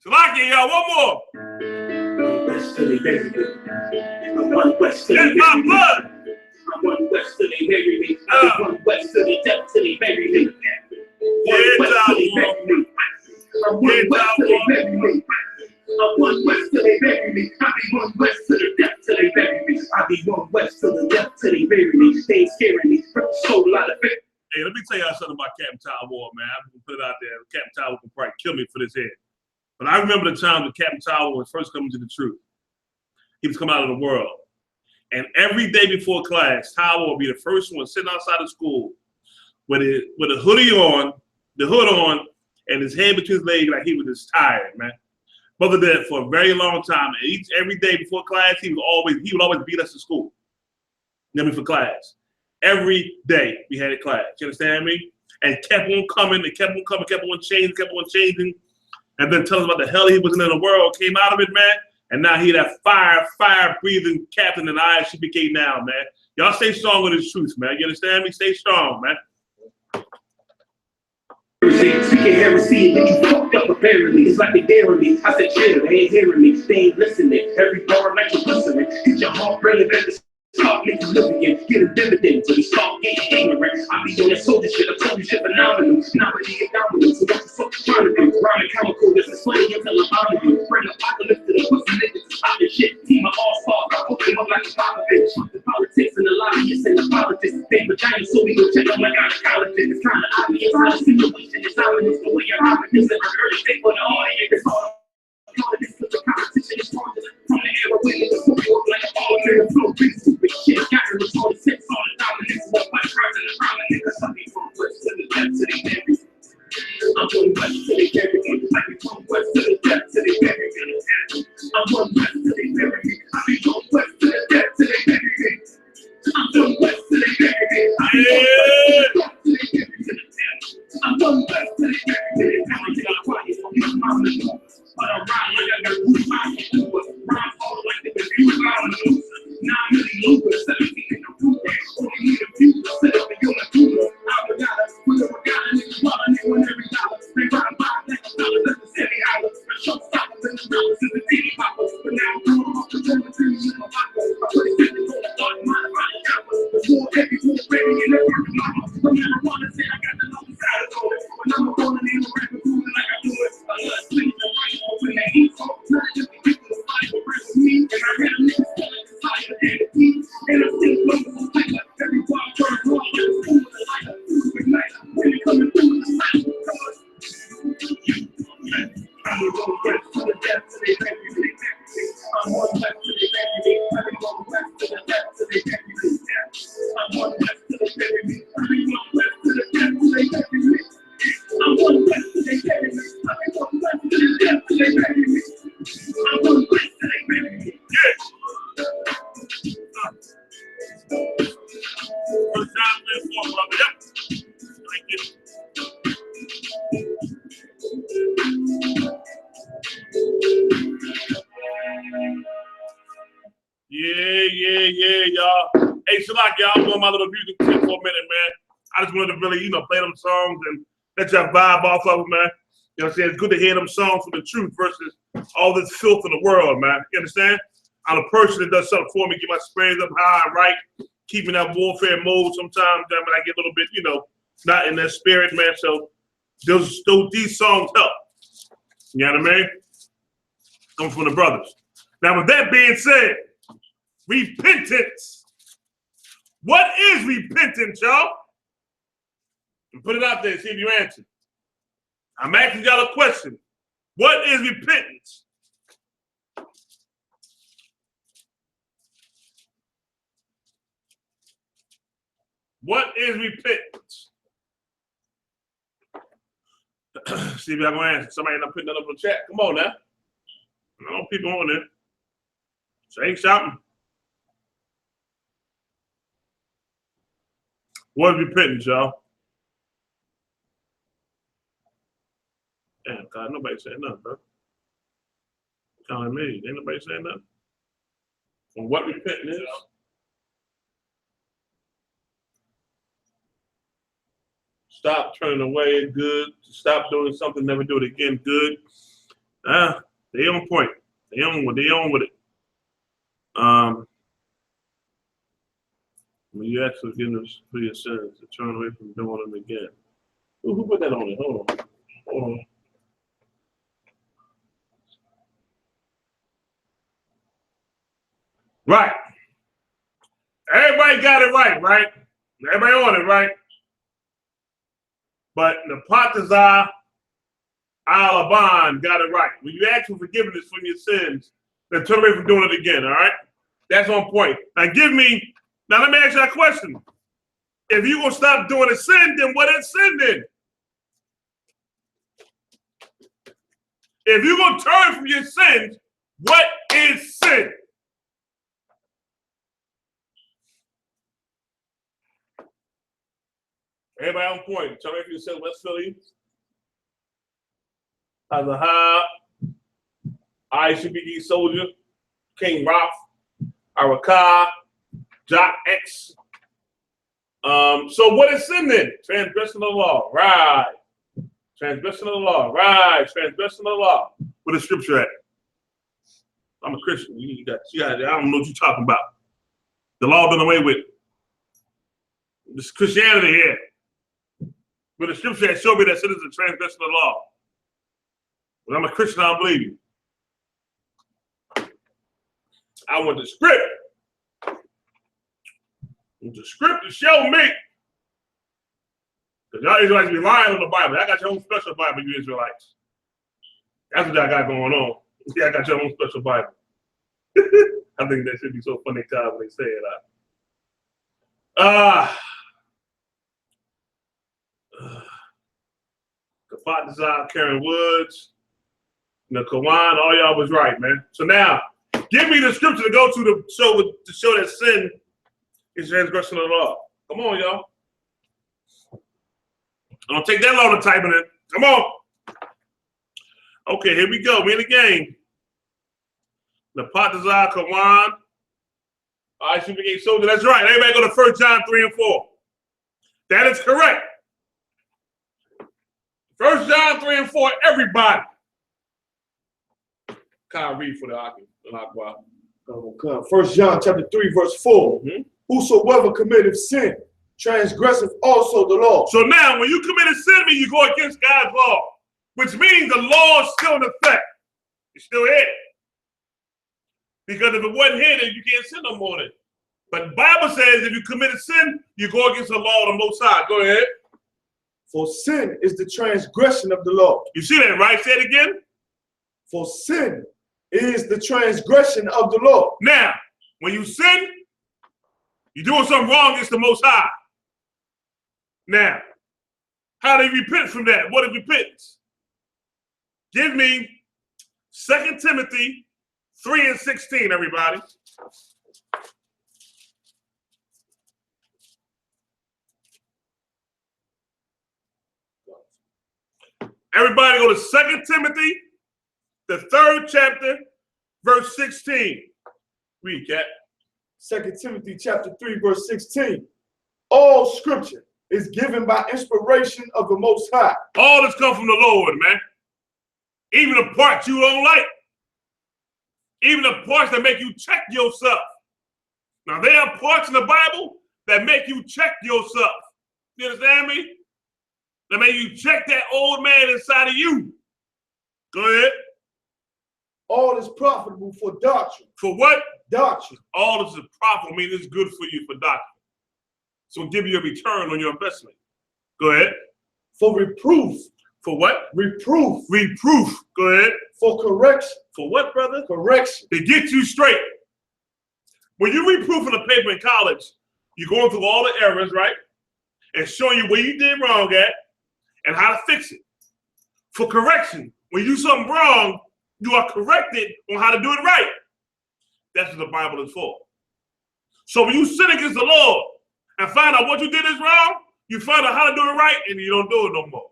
Slacky, y'all, one more. West till they bury me. I'm one west till they bury me. I'm one west till they bury me. I'm one west till they death till they bury me. One west till they bury me. I'm one west till they bury me. I'm one west till they bury me. I be one west till the death till they bury me. I be one west till the death till they bury me. They ain't scaring me. So a lot of it. Hey, let me tell y'all something about Captain Tower, man. I'm gonna put it out there. Captain Tower can probably kill me for this head. But I remember the time when Captain Tower was first coming to the truth. He was coming out of the world. And every day before class, Tower would be the first one sitting outside of school with a hoodie on, the hood on, and his head between his legs like he was just tired, man. Brother did it for a very long time. And every day before class, he would always beat us to school. For class. Every day we had a class. You understand me? And kept on coming, and kept on coming, kept on changing. And then tell us about the hell he was in the world, came out of it, man. And now he that fire-breathing captain in I.S.U.P.K now, man. Y'all stay strong with his truth, man. You understand me? Stay strong, man. Speaking heresy, and you fucked up apparently. It's like they daring me. I said, chill, they ain't hearing me. They ain't listening. Every bar like you're listening. Hit your heart relevant. Start making living again, get a dividend till you start getting ignorant. I be on that soldier shit, I told you shit phenomenal. Nominee and dominant, so what the fuck you trying to do? Rhyming chemical, this is funny until I'm on you. Bring apocalypse to the pussy niggas, stop this shit. Team of all stars, I hook them up like a papa bitch. The politics and the lobbyists and the politics. They vagina, so we go check them like gynecologist. It's kinda obvious how the situation is ominous. The way you're rhyming is an early day for the audience. It's all this the competition is stronger from the era where the football like a ball nigga flow big stupid shit. Got to return the six on the dominance. One by trying to rhyme niggas. I be from west to the left to the bury. I'm going west to the bury me. I be from west to the left to the bury me. I'm going west to the bury me. I be from west to the left to the bury me. I'm going west to the bury me. I be from west to the left to the bury me. I'm going west to the bury me. Now I'm getting quiet from your mama. But I rhyme like I got roots, I can do it. Rhyme all like the reviews, I'm a loser. 9 million losers, 17 in the root. Only need a few to sit up and you're a doer. I'm a gotta, whatever gotta, niggas want a nigga with every dollar. They rhyme by $1,000, that's a city hour. The showstoppers and the rappers is the titty poppers. But now I'm doing off the drum and trees in my pocket. I put it in the door, start my body chopper. The war heavy, war ready, and every mama. No matter what I say, I got the long side of it. When I'm a born and ain't a rapper, moving like I do it. I love sleep and right. When they eat talk, not just the people who fight for rest with me. And I had niggas telling the fire and the heat. And I'm still looking for lighter. Every bar turns on, and it's cool with the lighter. Ignite, when they coming through with the light. I'm going west to the depth to the bury. I'm going west to the bury. I'm going west to the depth to the bury. I'm going west to the bury. Yeah, y'all. Hey, Shalak, y'all, I'm doing my little music tip for a minute, man. I just wanted to really, play them songs and let y'all vibe off of them, man. You know what I'm saying? It's good to hear them songs for the truth versus all this filth in the world, man. You understand? I'm a person that does something for me, get my spirits up high and right, keep me in that warfare mode sometimes, then when I get a little bit, not in that spirit, man. So these songs help. You know what I mean? Come from the brothers. Now, with that being said, repentance. What is repentance, y'all? And put it out there, see if you answer. I'm asking y'all a question. What is repentance? What is repentance? See if y'all gonna answer. Somebody not putting that up in the chat. Come on now. I know people on there. Say something. What is repentance, y'all? Damn, God, nobody saying nothing, bro. Telling me, ain't nobody saying nothing. And what repentance is? Stop turning away, good. Stop doing something, never do it again, good. They on point. They on with it. When you ask forgiveness for your sins, to turn away from doing them again. Who put that on it? Hold on. Right. Everybody got it right? Everybody on it, right? But the Partizan Al-Aban got it right. When you ask for forgiveness from your sins, then turn away from doing it again, all right? That's on point. Now let me ask you a question. If you're going to stop doing a sin, then what is sin then? If you're going to turn from your sins, what is sin? Everybody on point. Tell me if you said West Philly. Azahab, I.S.U.P.K soldier, King Ralph, Araka, GEN.YAHANNA. So what is sin then? Transgression of the law. Right. Transgression of the law. Right. Transgression of the law. Where the scripture at? I'm a Christian. You got, I don't know what you're talking about. The law done away with. This Christianity here. But the scripture has showed me that sin is a transgression of the law. When I'm a Christian, I don't believe you. I want the script. The script to show me. Because y'all Israelites be lying on the Bible. I got your own special Bible, you Israelites. That's what y'all got going on. Yeah, I got your own special Bible. I think that should be so funny time when they say it out. Kafat Design, Karen Woods, the Kawan, all y'all was right, man. So now, give me the scripture to go to show that sin is transgression of the law. Come on, y'all. I don't take that long to type it in. Come on. Okay, here we go. We in the game. The Partizan Kawan, I.S.U.P.K soldier. That's right. Everybody go to 1 John 3 and 4. That is correct. 1 John 3 and 4, everybody. Can't read for the Akwa. 1 John chapter 3, verse 4. Mm-hmm. Whosoever committeth sin, transgresseth also the law. So now, when you commit a sin, you go against God's law, which means the law is still in effect. It's still here. Because if it wasn't here, then you can't sin no more. But the Bible says if you commit a sin, you go against the law of the Most High. Go ahead. For sin is the transgression of the law. You see that, right? Say it again. For sin is the transgression of the law. Now, when you sin, you're doing something wrong against the Most High. Now, how do you repent from that? What is repentance? Give me 2 Timothy 3:16, everybody. Everybody go to 2 Timothy, the 3rd chapter, verse 16. Read, Cat. 2 Timothy chapter 3, verse 16. All scripture is given by inspiration of the Most High. All this comes from the Lord, man. Even the parts you don't like. Even the parts that make you check yourself. Now, there are parts in the Bible that make you check yourself. You understand me? That make you check that old man inside of you. Go ahead. All is profitable for doctrine. For what? Doctrine. All this is profitable. I mean, it's good for you for doctrine. So it'll give you a return on your investment. Go ahead. For reproof. For what? Reproof. Reproof. Go ahead. For correction. For what, brother? Correction. To get you straight. When you reproof in a paper in college, you're going through all the errors, right? And showing you where you did wrong at and how to fix it. For correction. When you do something wrong, you are corrected on how to do it right. That's what the Bible is for. So when you sin against the Lord and find out what you did is wrong, you find out how to do it right, and you don't do it no more.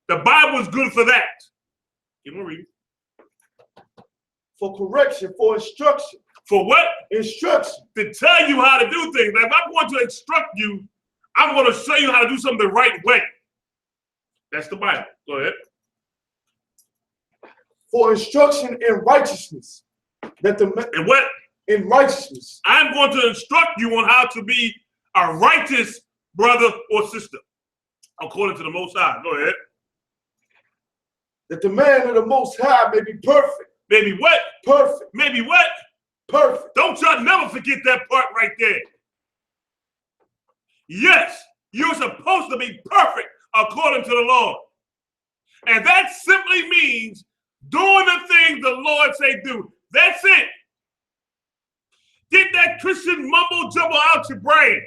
The Bible is good for that. You want to read? For correction, for instruction. For what? Instruction. To tell you how to do things. Now, if I'm going to instruct you, I'm going to show you how to do something the right way. That's the Bible. Go ahead. For instruction in righteousness. And what? In righteousness. I'm going to instruct you on how to be a righteous brother or sister, according to the Most High. Go ahead. That the man of the Most High may be perfect. Maybe what? Perfect. Maybe what? Perfect. Don't y'all never forget that part right there. Yes, you're supposed to be perfect according to the Lord. And that simply means doing the things the Lord say do. That's it. Get that Christian mumbo jumbo out your brain.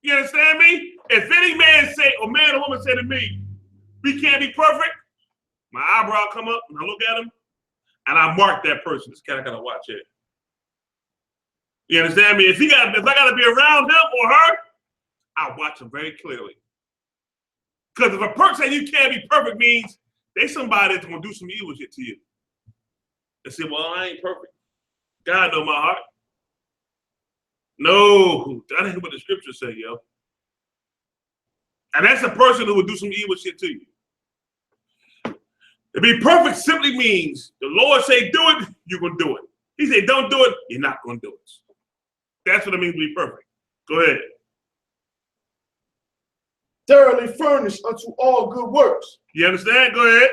You understand me? If any man say, or man or woman say to me, we can't be perfect, my eyebrow come up and I look at him and I mark that person. This kind of gotta watch it. You understand me? If I gotta be around him or her, I'll watch him very clearly. Because if a person say you can't be perfect means they somebody that's gonna do some evil shit to you. They say, well, I ain't perfect. God know my heart. No, that ain't what the scriptures say, yo. And that's a person who would do some evil shit to you. To be perfect simply means the Lord say do it, you're gonna do it. He say don't do it, you're not gonna do it. That's what it means to be perfect. Go ahead. Thoroughly furnished unto all good works. You understand? Go ahead.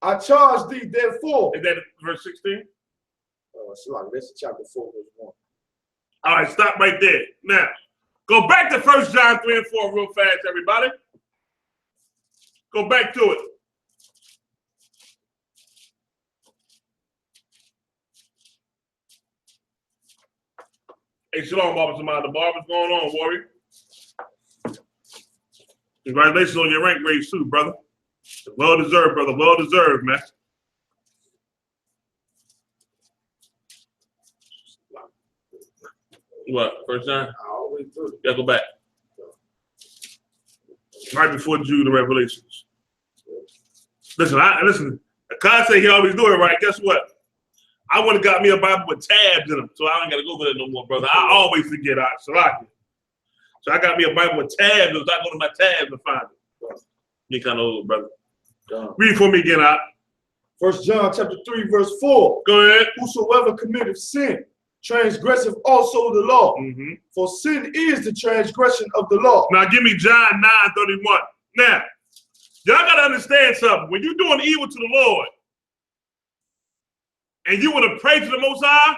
I charge thee therefore. Is that verse 16? That's chapter 4, verse 1. All right, stop right there. Now, go back to 1 John 3 and 4 real fast, everybody. Go back to it. Hey, shalom, Barbara Samad. The bar. What's going on, Warrior? Congratulations on your rank raise too, brother. Well deserved, brother. Well deserved, man. What? First time? I always do. Yeah, go back. Right before Jude and Revelations. Listen, God say he always do it right. Guess what? I would have got me a Bible with tabs in them, so I ain't got to go over there no more, brother. I always forget. So I got me a Bible with tabs. So I go to my tabs and find it. You kind of old, brother. Read for me again, out. 1 John chapter 3, verse 4. Go ahead. Whosoever committeth sin, transgressive also the law. Mm-hmm. For sin is the transgression of the law. Now give me John 9:31. Now, y'all got to understand something. When you're doing evil to the Lord, and you want to pray to the Most High,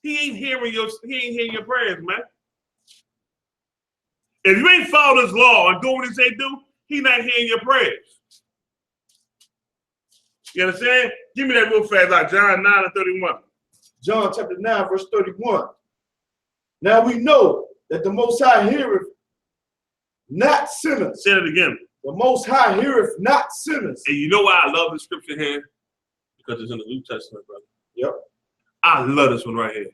he ain't hearing your prayers, man. If you ain't followed his law and doing what he say do, he not hearing your prayers. You understand? Give me that real fast, like John 9:31. John chapter 9, verse 31. Now we know that the Most High heareth not sinners. Say it again. The Most High heareth not sinners. And you know why I love the scripture here? Because it's in the New Testament, brother. Yep. I love this one right here.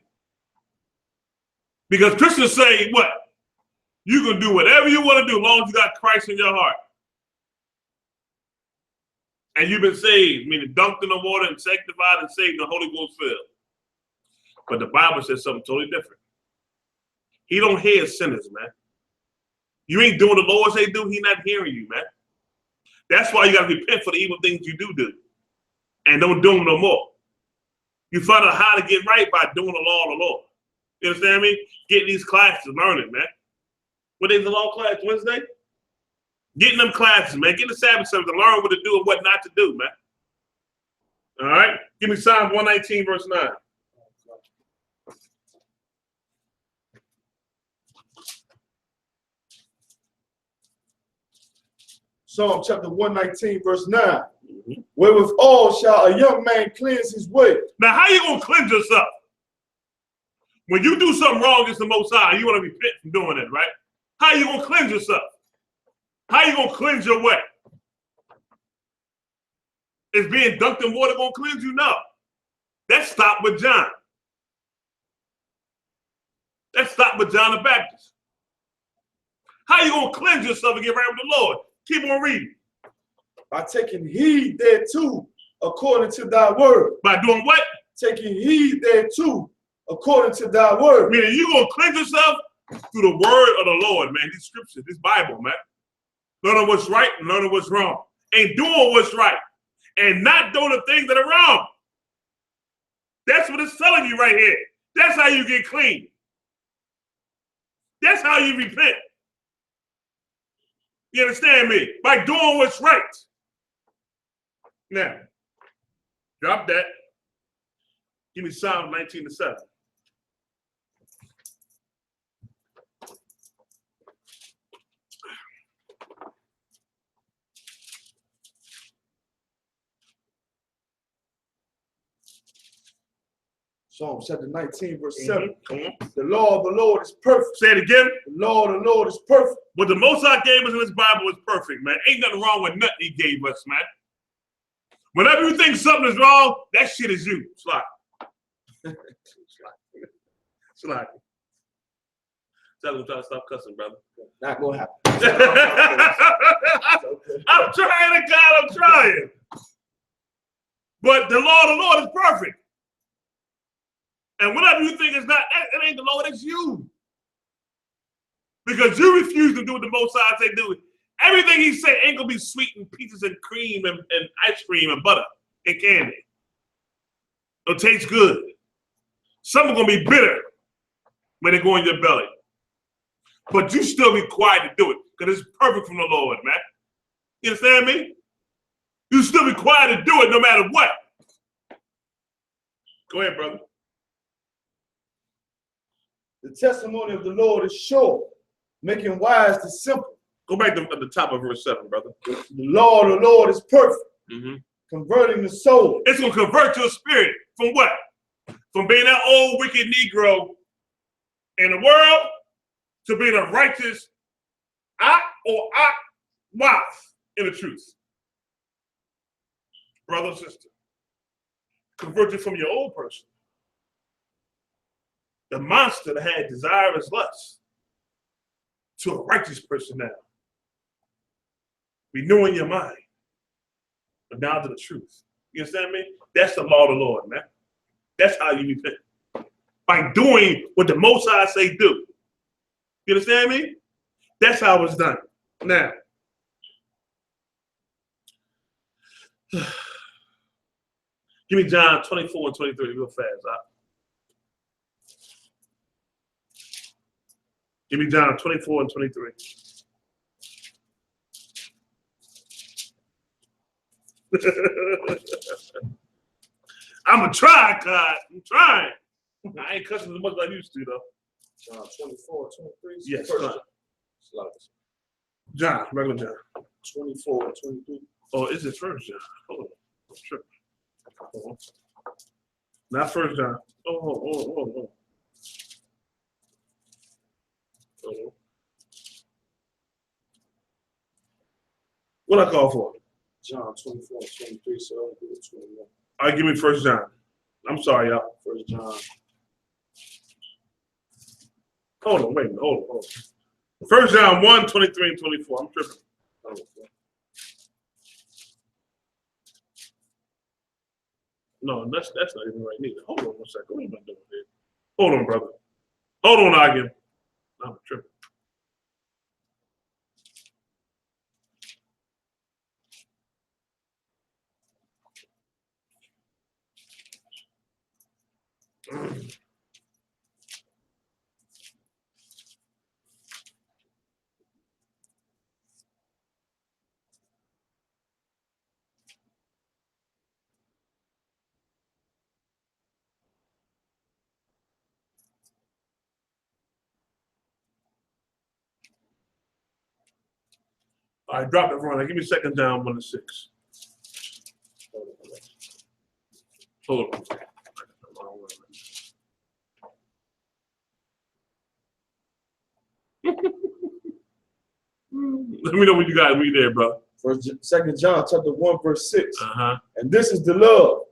Because Christians say, what? You can do whatever you want to do as long as you got Christ in your heart. And you've been saved, meaning dunked in the water and sanctified and saved, the Holy Ghost filled. But the Bible says something totally different. He don't hear sinners, man. You ain't doing the Lord say do, he not hearing you, man. That's why you got to repent for the evil things you do. And don't do them no more. You find out how to get right by doing the law of the Lord. You understand me? Getting these classes, learning, man. What is the law class, Wednesday? Getting them classes, man. Get the Sabbath service to learn what to do and what not to do, man. All right? Give me Psalm 119, verse 9. Psalm chapter 119, verse 9. Wherewithal shall a young man cleanse his way. Now, how you going to cleanse yourself? When you do something wrong against the Most High, you want to repent from doing it, right? How you going to cleanse yourself? How you going to cleanse your way? Is being dunked in water going to cleanse you? No. Let's stop with John. Let's stop with John the Baptist. How you going to cleanse yourself and get right with the Lord? Keep on reading. By taking heed thereto according to thy word. By doing what? Taking heed thereto according to thy word. Meaning you're going to cleanse yourself through the word of the Lord, man. These scriptures, this Bible, man. Learning what's right and learning what's wrong. And doing what's right. And not doing the things that are wrong. That's what it's telling you right here. That's how you get clean. That's how you repent. You understand me? By doing what's right. Now, drop that. Give me Psalm 19:7. Psalm chapter 19, verse 7. The law of the Lord is perfect. Say it again. The law of the Lord is perfect. What the Most High gave us in this Bible is perfect, man. Ain't nothing wrong with nothing he gave us, man. Whenever you think something is wrong, that shit is you. Slide. Slide. Tell him try to stop cussing, brother. Not gonna happen. I'm trying, God, I'm trying. But the law of the Lord is perfect. And whatever you think is not, it ain't the Lord, it's you. Because you refuse to do what the Most High say do. Everything he say ain't gonna be sweet and peaches and cream and ice cream and butter and candy. It'll taste good. Some are gonna be bitter when they go in your belly. But you still be quiet to do it because it's perfect from the Lord, man. You understand me? You still be quiet to do it no matter what. Go ahead, brother. The testimony of the Lord is sure, making wise the simple. Go back to the top of verse 7, brother. The law of the Lord is perfect, converting the soul. It's going to convert your spirit from what? From being that old wicked Negro in the world to being a righteous wife in the truth. Brother and sister. Convert you from your old person. The monster that had desirous lust to a righteous person now. Renewing your mind. But down to the truth. You understand me? That's the law of the Lord, man. That's how you repent. By doing what the Most High say do. You understand me? That's how it's done. Now. Give me John 24 and 23 real fast. Give me John 24 and 23. I'm going to try, God. I'm trying. I ain't cussing as much as I used to, though. John 24, 23. Yes, John, regular John. 24 and 23. Oh, is it first John? Hold on. Sure. Hold on. Not first John. Oh. What I call for? John 24 and 23, so I'll do it 21. All right, give me 1 John. I'm sorry, y'all. 1 John. Hold on, wait a minute. Hold on. 1 John 1, 23 and 24. I'm tripping. No, that's not even right neither. Hold on 1 second. What am I doing here? Hold on, brother. Hold on, again. I'm tripping. All right, drop it wrong. Give me 2 John 1 and 6. Hold on. Let me know what you got. Read there, bro. 2 John chapter 1 verse 6. Uh-huh. And this is the love.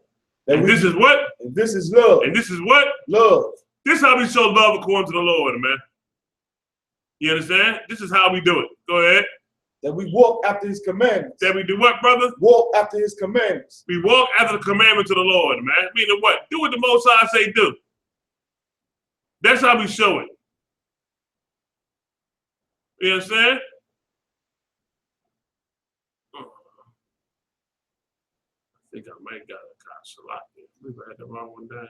And this is what? And this is love. And this is what? Love. This is how we show love according to the Lord, man. You understand? This is how we do it. Go ahead. That we walk after his commandments. That we do what, brother? Walk after his commandments. We walk after the commandments of the Lord, man. Meaning what? Do what the Most High say do. That's how we show it. You understand? I think I might got a consulate. I believe I had the wrong one down.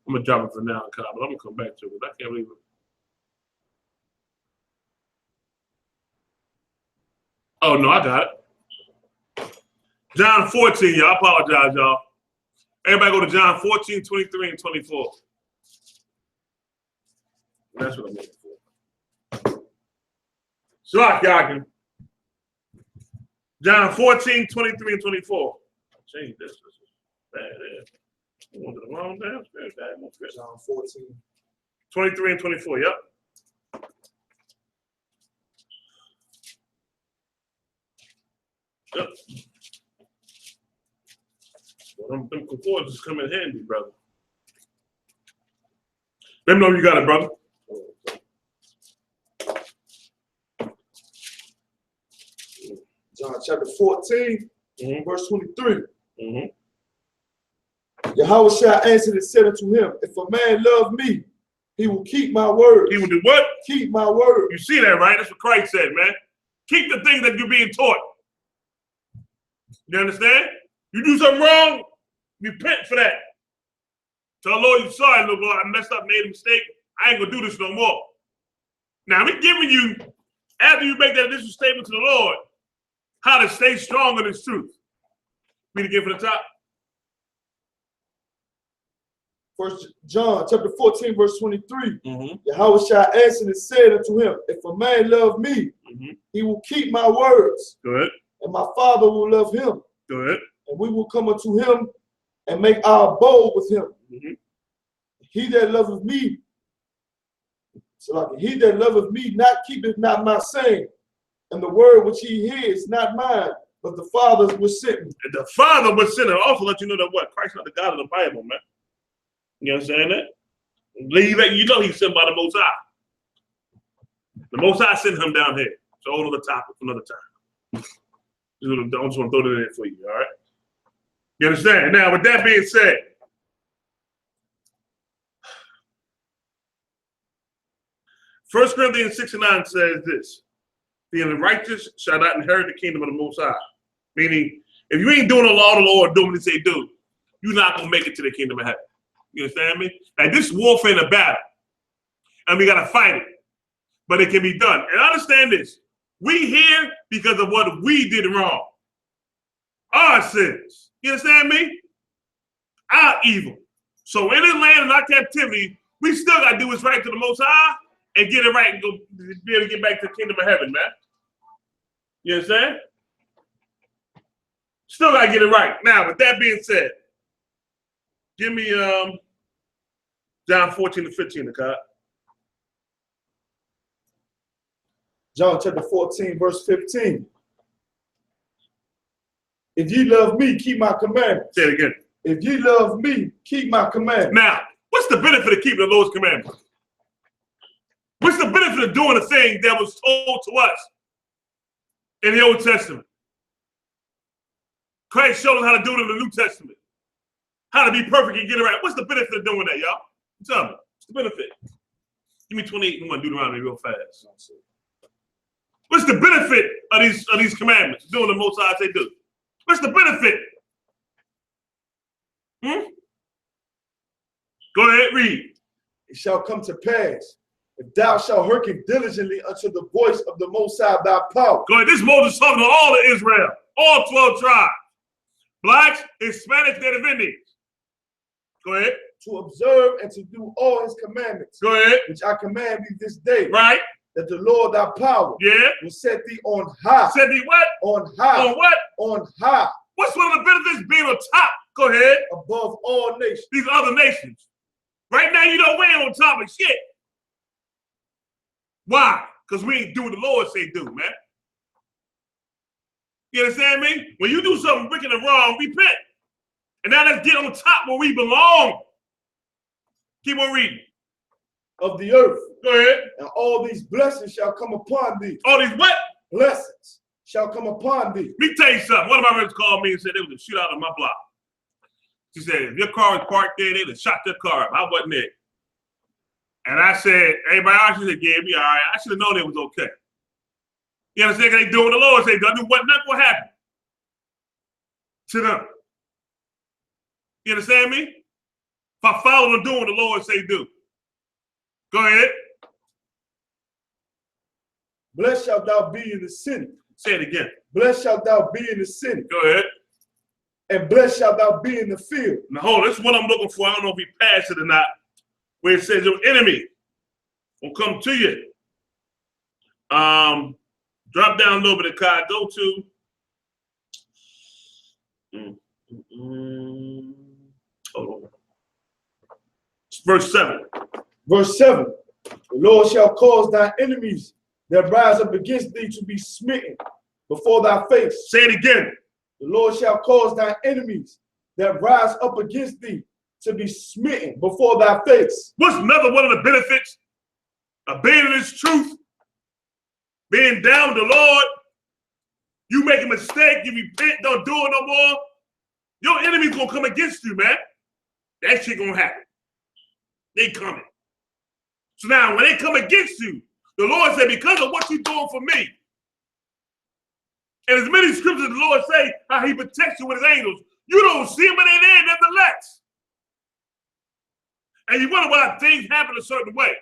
I'm gonna drop it for now, Kyle, but I'm gonna come back to it. I can't believe it. Oh no, I got it. John 14, y'all. I apologize, y'all. Everybody go to John 14, 23, and 24. That's what I'm looking for. SHALAM. John 14, 23, and 24. Change this. This is bad. I went to the wrong damn script. John 14. 23 and 24, yep. Yep. Well, them concordance come in handy, brother. Let me know you got it, brother. John chapter 14, verse 23. Yahweh answered and said unto him, if a man love me, he will keep my word. He will do what? Keep my word. You see that, right? That's what Christ said, man. Keep the things that you're being taught. You understand? You do something wrong, repent for that. Tell the Lord you're sorry, Lord, I messed up, made a mistake. I ain't gonna do this no more. Now, we're giving you, after you make that initial statement to the Lord, how to stay strong in this truth. Read again from the top. 1 John chapter 14, verse 23. Yahweh answered and said unto him, if a man love me, he will keep my words. Good. And my Father will love him. Good. And we will come unto him and make our abode with him. He that loveth me, so like he that loveth me not keepeth not my saying, and the word which he hears is not mine, but the Father's which sent me. And the Father was sent him. Also let you know that what? Christ is not the God of the Bible, man. You understand that? Leave it, you know he's sent by the Most High. The Most High sent him down here. So hold on the topic for another time. I just want to throw that in for you, all right? You understand? Now, with that being said, First Corinthians 6:9 says this: the righteous shall not inherit the kingdom of the Most High. Meaning, if you ain't doing the law of the Lord, doing what he say do, you're not going to make it to the kingdom of heaven. You understand me? Like, this warfare in a battle, and we got to fight it. But it can be done. And understand this. We here because of what we did wrong. Our sins. You understand me? Our evil. So in this land and our captivity, we still got to do what's right to the Most High and get it right and go be able to get back to the kingdom of heaven, man. You understand? Still got to get it right. Now, with that being said, give me John 14-15, okay? John chapter 14, verse 15. If ye love me, keep my commandments. Say it again. If ye love me, keep my commandments. Now, what's the benefit of keeping the Lord's commandments? What's the benefit of doing the thing that was told to us in the Old Testament? Christ showed us how to do it in the New Testament. How to be perfect and get it right. What's the benefit of doing that, y'all? Tell me. What's the benefit? Give me 28 and 1, Deuteronomy real fast. What's the benefit of these commandments? Doing the Most High they do. What's the benefit? Go ahead, read. It shall come to pass, if thou shalt hearken diligently unto the voice of the Most High thy power. Go ahead. This Moses talking to all of Israel, all 12 tribes. Blacks, Hispanics, Native Indians. Go ahead. To observe and to do all his commandments. Go ahead. Which I command thee this day. Right. That the Lord thy power will set thee on high. Set thee what? On high. On what? On high. What's one of the benefits being on top? Go ahead. Above all nations. These other nations. Right now, you don't weigh on top of shit. Why? Because we ain't do what the Lord say do, man. You understand me? When you do something wicked and wrong, repent. And now let's get on top where we belong. Keep on reading. Of the earth. Go ahead. And all these blessings shall come upon thee. All these what? Blessings shall come upon thee. Let me tell you something. One of my friends called me and said they was a shootout on my block. She said, if your car was parked there, they'd have shot their car up. I wasn't there. And I said, everybody else said, yeah, be all right. I should have known it was okay. You understand? They doing the Lord say, nothing going to happen to them. You understand me? If I follow them doing what the Lord say do. Go ahead. Blessed shalt thou be in the city. Say it again. Blessed shalt thou be in the city. Go ahead. And blessed shalt thou be in the field. Now hold on, this is what I'm looking for. I don't know if we passed it or not. Where it says your enemy will come to you. Drop down a little bit of card. Go to hold on. Verse 7. Verse 7. The Lord shall cause thy enemies that rise up against thee to be smitten before thy face. Say it again. The Lord shall cause thy enemies that rise up against thee to be smitten before thy face. What's another one of the benefits of being in this truth? Being down with the Lord. You make a mistake, you repent, don't do it no more. Your enemy's gonna come against you, man. That shit gonna happen. They coming. So now when they come against you, the Lord said, because of what you're doing for me, and as many scriptures the Lord say how he protects you with his angels, you don't see them, but they're there nevertheless. And you wonder why things happen a certain way.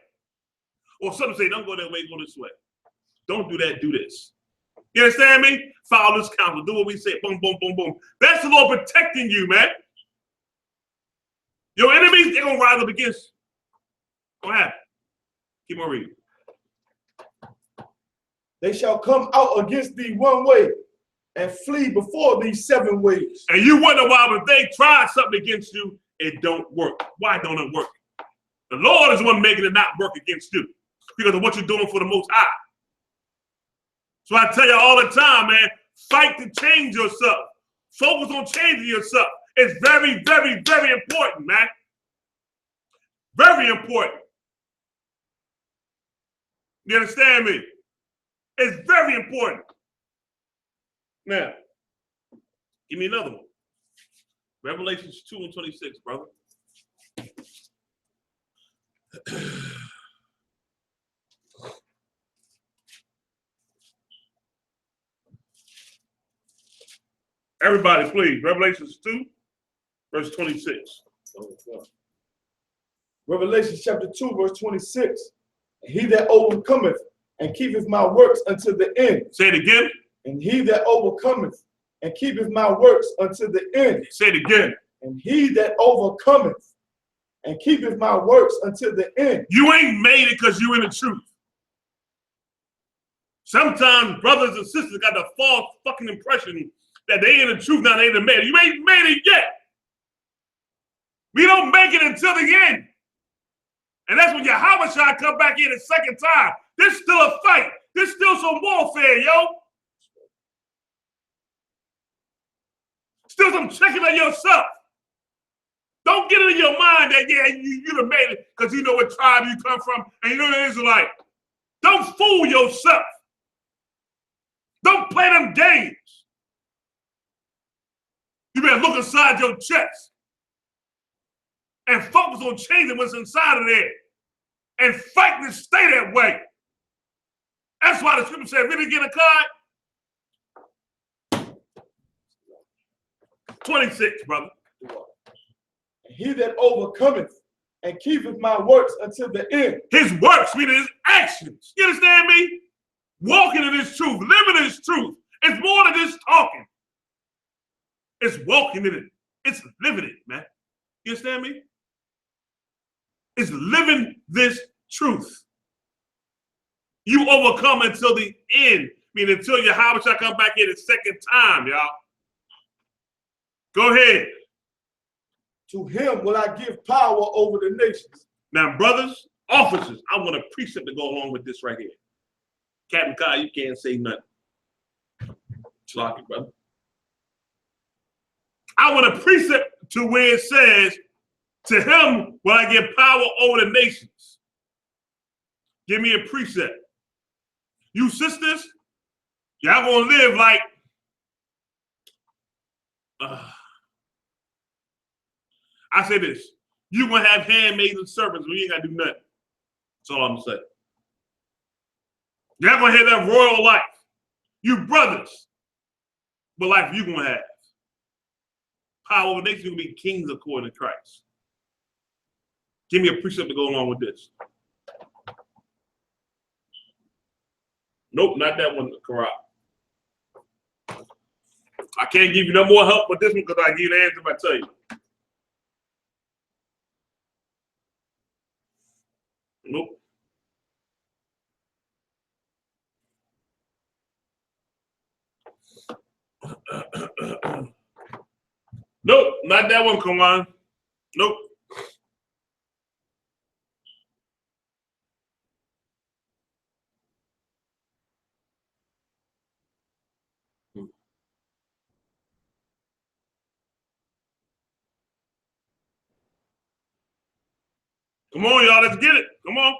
Or some say, don't go that way, go this way. Don't do that, do this. You understand me? Follow this counsel, do what we say, boom, boom, boom, boom. That's the Lord protecting you, man. Your enemies, they're going to rise up against you. What happened? Keep on reading. They shall come out against thee one way and flee before thee 7 ways. And you wonder why when they try something against you, it don't work. Why don't it work? The Lord is the one making it not work against you because of what you're doing for the Most High. So I tell you all the time, man, fight to change yourself. Focus on changing yourself. It's very, very, very important, man. Very important. You understand me? It's very important. Now, give me another one. Revelations 2:26, brother. Everybody, please. Revelations 2, verse 26. Revelation chapter 2, verse 26. He that overcometh and keepeth my works unto the end. Say it again. And he that overcometh and keepeth my works unto the end. Say it again. And he that overcometh and keepeth my works unto the end. You ain't made it because you in the truth. Sometimes brothers and sisters got the false fucking impression that they in the truth, now they ain't made it. You ain't made it yet. We don't make it until the end. And that's when Yahawashi come back in a second time. There's still a fight. There's still some warfare, yo. Still some checking on yourself. Don't get it in your mind that, yeah, you done made it because you know what tribe you come from and you know the Israelite. Don't fool yourself. Don't play them games. You better look inside your chest and focus on changing what's inside of there and fight to stay that way. That's why the scripture said, really get a card? 26, brother. He that overcometh and keepeth my works until the end. His works, meaning his actions. You understand me? Walking in his truth, living in his truth. It's more than just talking. It's walking in it. It's living it, man. You understand me? It's living this truth. You overcome until the end. Meaning until Yahawashi come back in a second time, y'all. Go ahead. To him will I give power over the nations. Now, brothers, officers, I want a precept to go along with this right here. Captain Kai, you can't say nothing. Slock it, brother. I want a precept to where it says, to him will I give power over the nations. Give me a precept. You sisters, y'all gonna live like, I say this, you gonna have handmaids and servants when you ain't gotta do nothing. That's all I'm gonna say. Y'all gonna have that royal life. You brothers, what life you gonna have? Power over nations, you're gonna be kings according to Christ. Give me a precept to go along with this. Nope, not that one, Quran. I can't give you no more help with this one because I give you the answer if I tell you. Nope. Nope, not that one, come on. Nope. Come on, y'all, let's get it. Come on.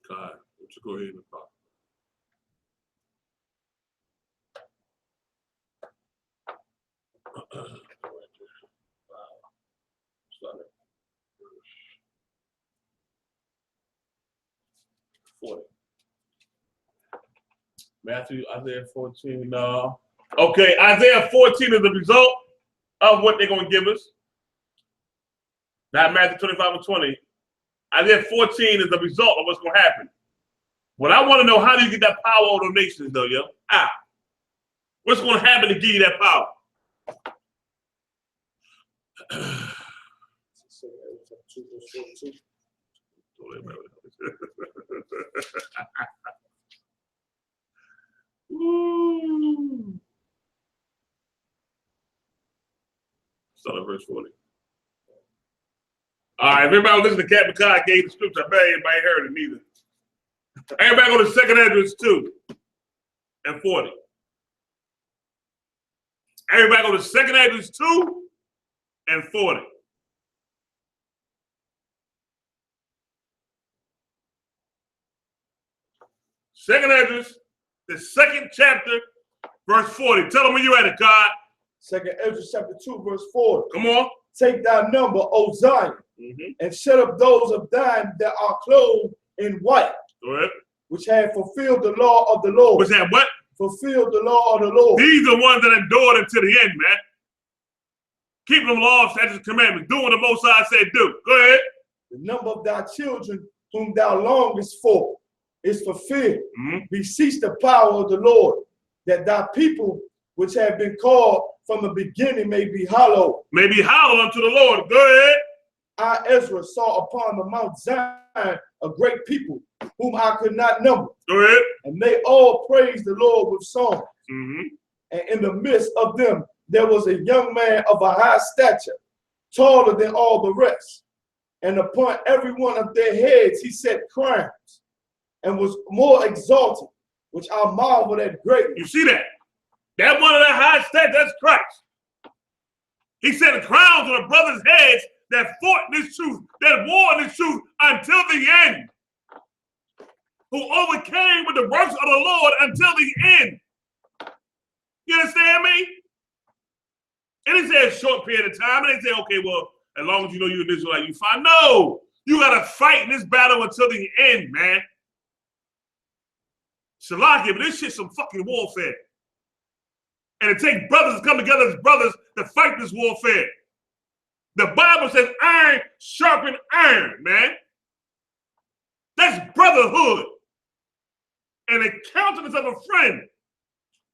God, let's go ahead and talk. Matthew, Isaiah 14. Okay, Isaiah 14 is the result of what they're going to give us. Not Matthew 25 and 20. Isaiah 14 is the result of what's going to happen. What I want to know, how do you get that power over the nations, though, yo? How? What's going to happen to give you that power? Start at verse 40. All right, if everybody listen to Captain Kai gave the scripture, I bet everybody heard it neither. Everybody go to 2 Esdras 2 and 40. Everybody go to 2 Esdras 2 and 40. Second Esdras, the 2nd chapter, verse 40. Tell them where you at it, God. 2 Esdras chapter 2, verse 40. Come on. Take thy number, O Zion, and shut up those of thine that are clothed in white, which have fulfilled the law of the Lord. What's that? What? fulfilled the law of the Lord. These are the ones that endured until the end, man. Keeping them laws, statutes, and commandments, doing what the Most High said do. Go ahead. The number of thy children whom thou longest for is fulfilled. Beseech the power of the Lord, that thy people which have been called from the beginning may be hallowed. May be hallowed unto the Lord. Go ahead. I, Ezra, saw upon the Mount Zion a great people, whom I could not number. Go ahead. And they all praised the Lord with songs. And in the midst of them, there was a young man of a high stature, taller than all the rest. And upon every one of their heads he set crowns, and was more exalted, which I marveled at greatly. You see that? That one of that high stature, that's Christ. He set crowns on the brothers' heads that fought this truth, that war this truth until the end. Who overcame with the works of the Lord until the end. You understand me? And he said a short period of time, and they say, okay, well, as long as you know you're an Israelite, you fine. No, you gotta fight in this battle until the end, man. Shalaki, but this shit's some fucking warfare. And it takes brothers to come together as brothers to fight this warfare. The Bible says iron sharpen iron, man. That's brotherhood. And the countenance of a friend.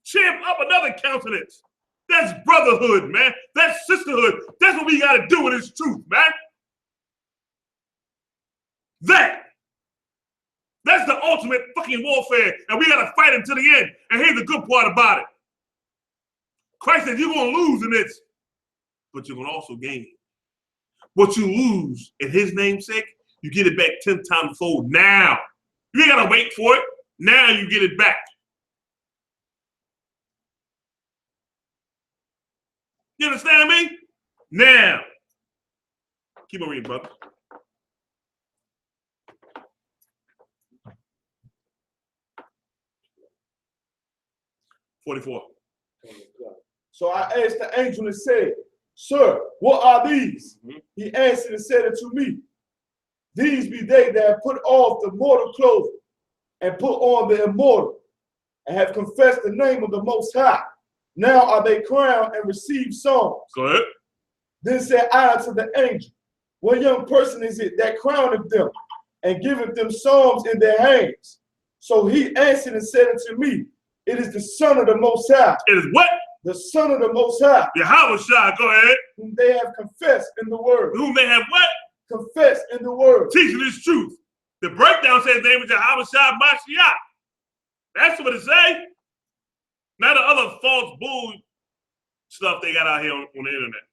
Champ up another countenance. That's brotherhood, man. That's sisterhood. That's what we got to do with this truth, man. That's the ultimate fucking warfare. And we got to fight until the end. And here's the good part about it. Christ said you're going to lose in this, but you're going to also gain. What you lose in his name's sake, you get it back 10 times fold now. You ain't got to wait for it. Now you get it back. You understand me? Now. Keep on reading, brother. $44. So I asked the angel and said, Sir, what are these? He answered and said unto me, These be they that have put off the mortal clothing and put on the immortal, and have confessed the name of the Most High. Now are they crowned and receive songs. Go ahead. Then said I unto the angel, What young person is it that crowneth them and giveth them songs in their hands? So he answered and said unto me, It is the Son of the Most High. It is what? The Son of the Most High. Yahweh Shah, go ahead. Whom they have confessed in the word. Whom they have what? Confessed in the word. Teaching this truth. The breakdown says his name is Yahweh Shah Mashiach. That's what it say. Not the other false bull stuff they got out here on the internet.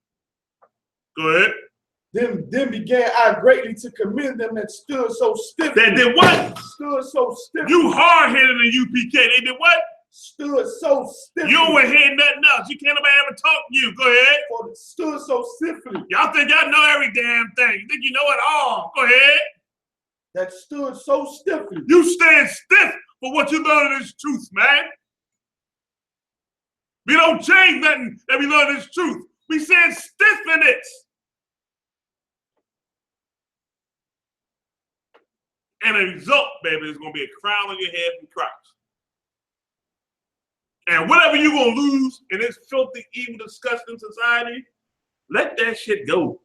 Go ahead. Then began I greatly to commend them that stood so stiff. That did what? Stood so stiff. You hard-headed in UPK. They did what? Stood so stiff. You don't want to hear nothing else. You can't nobody ever talk to you. Go ahead. Stood so stiffly. Y'all think y'all know every damn thing. You think you know it all. Go ahead. That stood so stiffly. You stand stiff for what you learn in this truth, man. We don't change nothing that we learn this truth. We stand stiff in it. And the result, baby, is going to be a crown on your head from Christ. And whatever you're going to lose in this filthy, evil, disgusting society, let that shit go.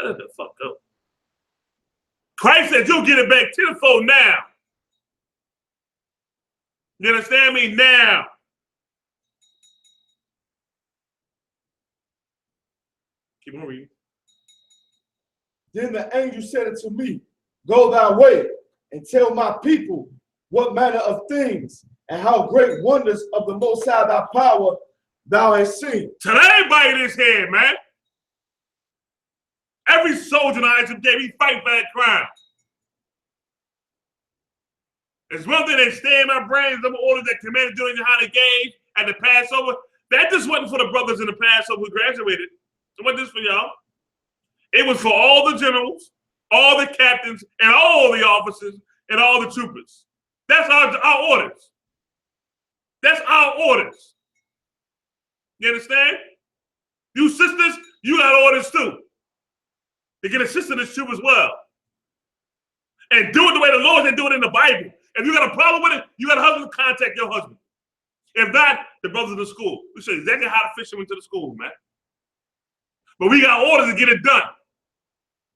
Let it the fuck go. Christ said you'll get it back tenfold now. You understand me? Now. Keep on reading. Then the angel said unto me, Go thy way and tell my people what manner of things and how great wonders of the Most High thy power thou hast seen. Tell everybody this here, man. Every soldier in I.S.U.P.K, we fight for that crown. There's one thing that stay in my brain, some orders that commanded during GEN.YAHANNA games at the Passover. That just wasn't for the brothers in the Passover who graduated. It wasn't just for y'all. It was for all the generals, all the captains, and all the officers, and all the troopers. That's our orders. That's our orders. You understand? You sisters, you got orders too. To get assist in this troop as well. And do it the way the Lord said do it in the Bible. If you got a problem with it, you got a husband, contact your husband. If not, the brothers in the school. We show exactly how to fish them into the school, man. But we got orders to get it done.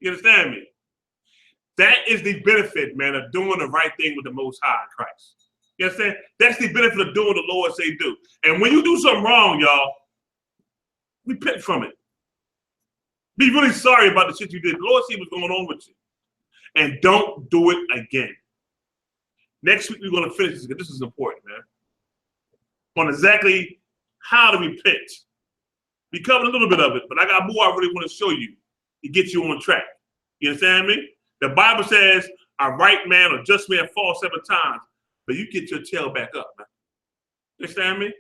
You understand me? That is the benefit, man, of doing the right thing with the Most High in Christ. You understand? That's the benefit of doing the Lord say do. And when you do something wrong, y'all, repent from it. Be really sorry about the shit you did. The Lord see what's going on with you. And don't do it again. Next week, we're going to finish this because this is important, man. On exactly how to repent. We covered a little bit of it, but I got more I really want to show you to get you on track. You understand me? The Bible says a right man or just man falls 7 times, but you get your tail back up, man. You understand me?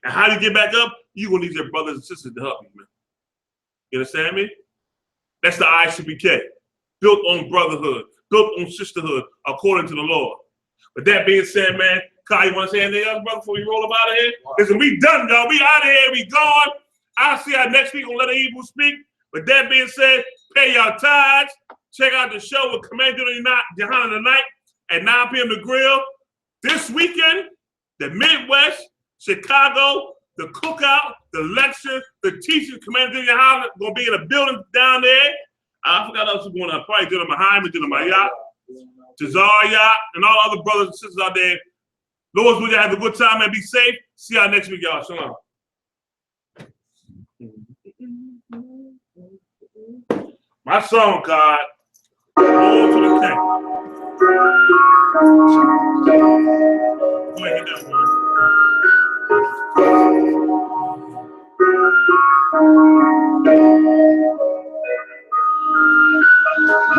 And how you get back up? You're going to need your brothers and sisters to help you, man. You understand me? That's the I.S.U.P.K. Built on brotherhood, built on sisterhood, according to the Lord. With that being said, man, Kyle, you want to say anything else, brother, before we roll up out of here? Listen, we done, y'all. We out of here. We gone. I'll see y'all next week on Let the Evil Speak. With that being said, pay y'all tithes. Check out the show with Commander Johanna tonight at 9 p.m. The Grill. This weekend, the Midwest, Chicago, the cookout, the lecture, the teaching, Commander Johanna going to be in a building down there. I forgot else was going on. Probably doing my Hyman, doing my yacht, Jazar yacht, and all other brothers and sisters out there. Lord's will you have a good time and be safe. See y'all next week, y'all. Shalom. My song, God, Lord to the King. Go ahead, hit that one.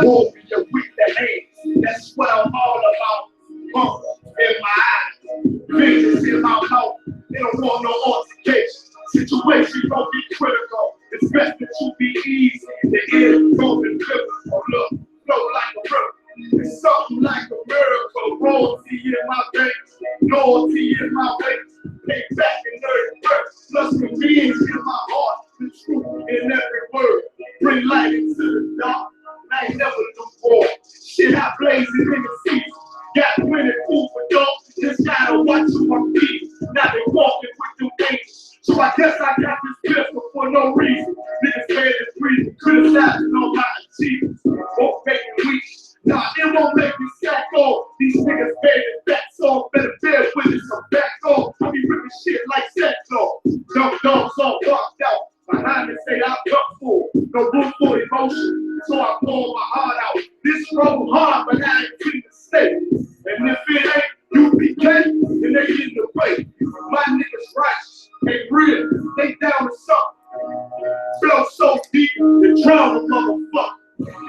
Warrior with the hands, that's what I'm all about. In my eyes, vengeance in my mouth. They don't want no altercation. Situation don't be critical. It's best that you be easy. The end goes and flip. Oh look, flow like a river. It's something like a miracle. Royalty in my veins, loyalty in my veins. Pay back in every verse. Plus revenge in my heart. The truth in every word. Bring light into the dark. I ain't never do war. Shit, I blazing in the seas. Got plenty food for dogs. Just gotta watch who I'm feeding. Now they walking with them angels. So I guess I got this pistol for no reason. Niggas mad and breathing, criticizing on my achievements. Won't make me weak. Nah, it won't make me sack off. These niggas begging backs off. Better bear with it, so back off. I be ripping shit like sex off. Dumb dogs all walked out. Behind me say I'm up for. No room for emotion. So I pour my heart out. This road hard, but I ain't clean the state. And if it ain't U.P.K, then they in the way. My niggas righteous, they real, they down to something. Flow so deep, the drama motherfucker.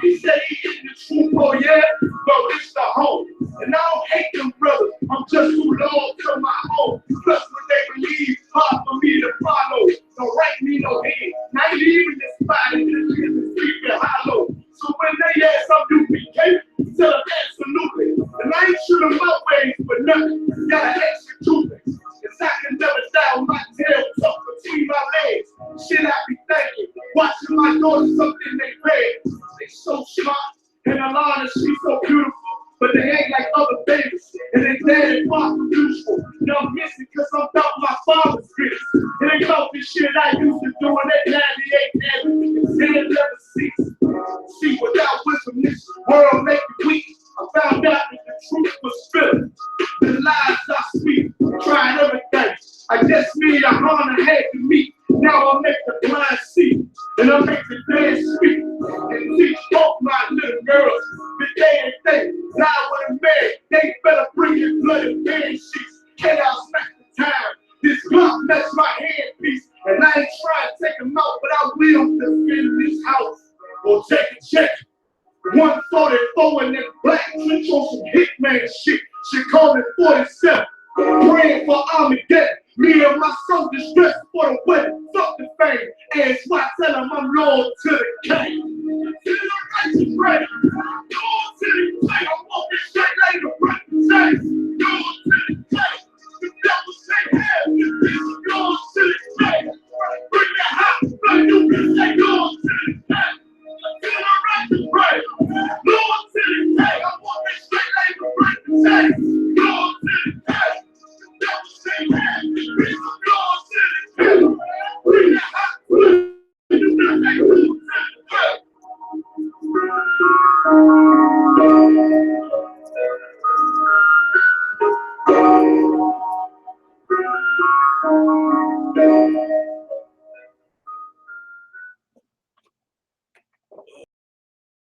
He said he in the truth, oh yeah, but it's the home. And I don't hate them brothers, I'm just too loyal to my home. Plus when they believe, hard for me to follow. Don't write me no head, not even this body, this is sleeping hollow. So when they ask I'm U.P.K, tell them absolutely. And I ain't shooting my ways for nothing, got an extra toothpick. Cause I can never die with my tail tucked between my legs. Shit I be thinking, watching my daughter something they read. They so smart, and Alana, she's so beautiful. But they ain't like other babies, and they dead and far from useful. And I'm missing cause I'm about my father's business. It ain't about this shit I used to do in that 98 and 10 level seats. See, without wisdom, this world make me weak. I found out that the truth was spilling. The lies I speak, trying everything. I guess me and Johanna had to meet. Now I make the blind see, and I make the dead speak. And teach both my little girls that they ain't think. Die with a man, they better bring in blood and bed sheets. Chaos smack the time. This clock match my handpiece. And I ain't trying to take them out, but I will defend this house. Or take a check. 144 in that black trench on some hitman shit. She called it 47. Praying for Armageddon. Me and my soldiers dressed for the wedding. Fuck the fame. And so I tell them I'm loyal to the king. To the righteous right.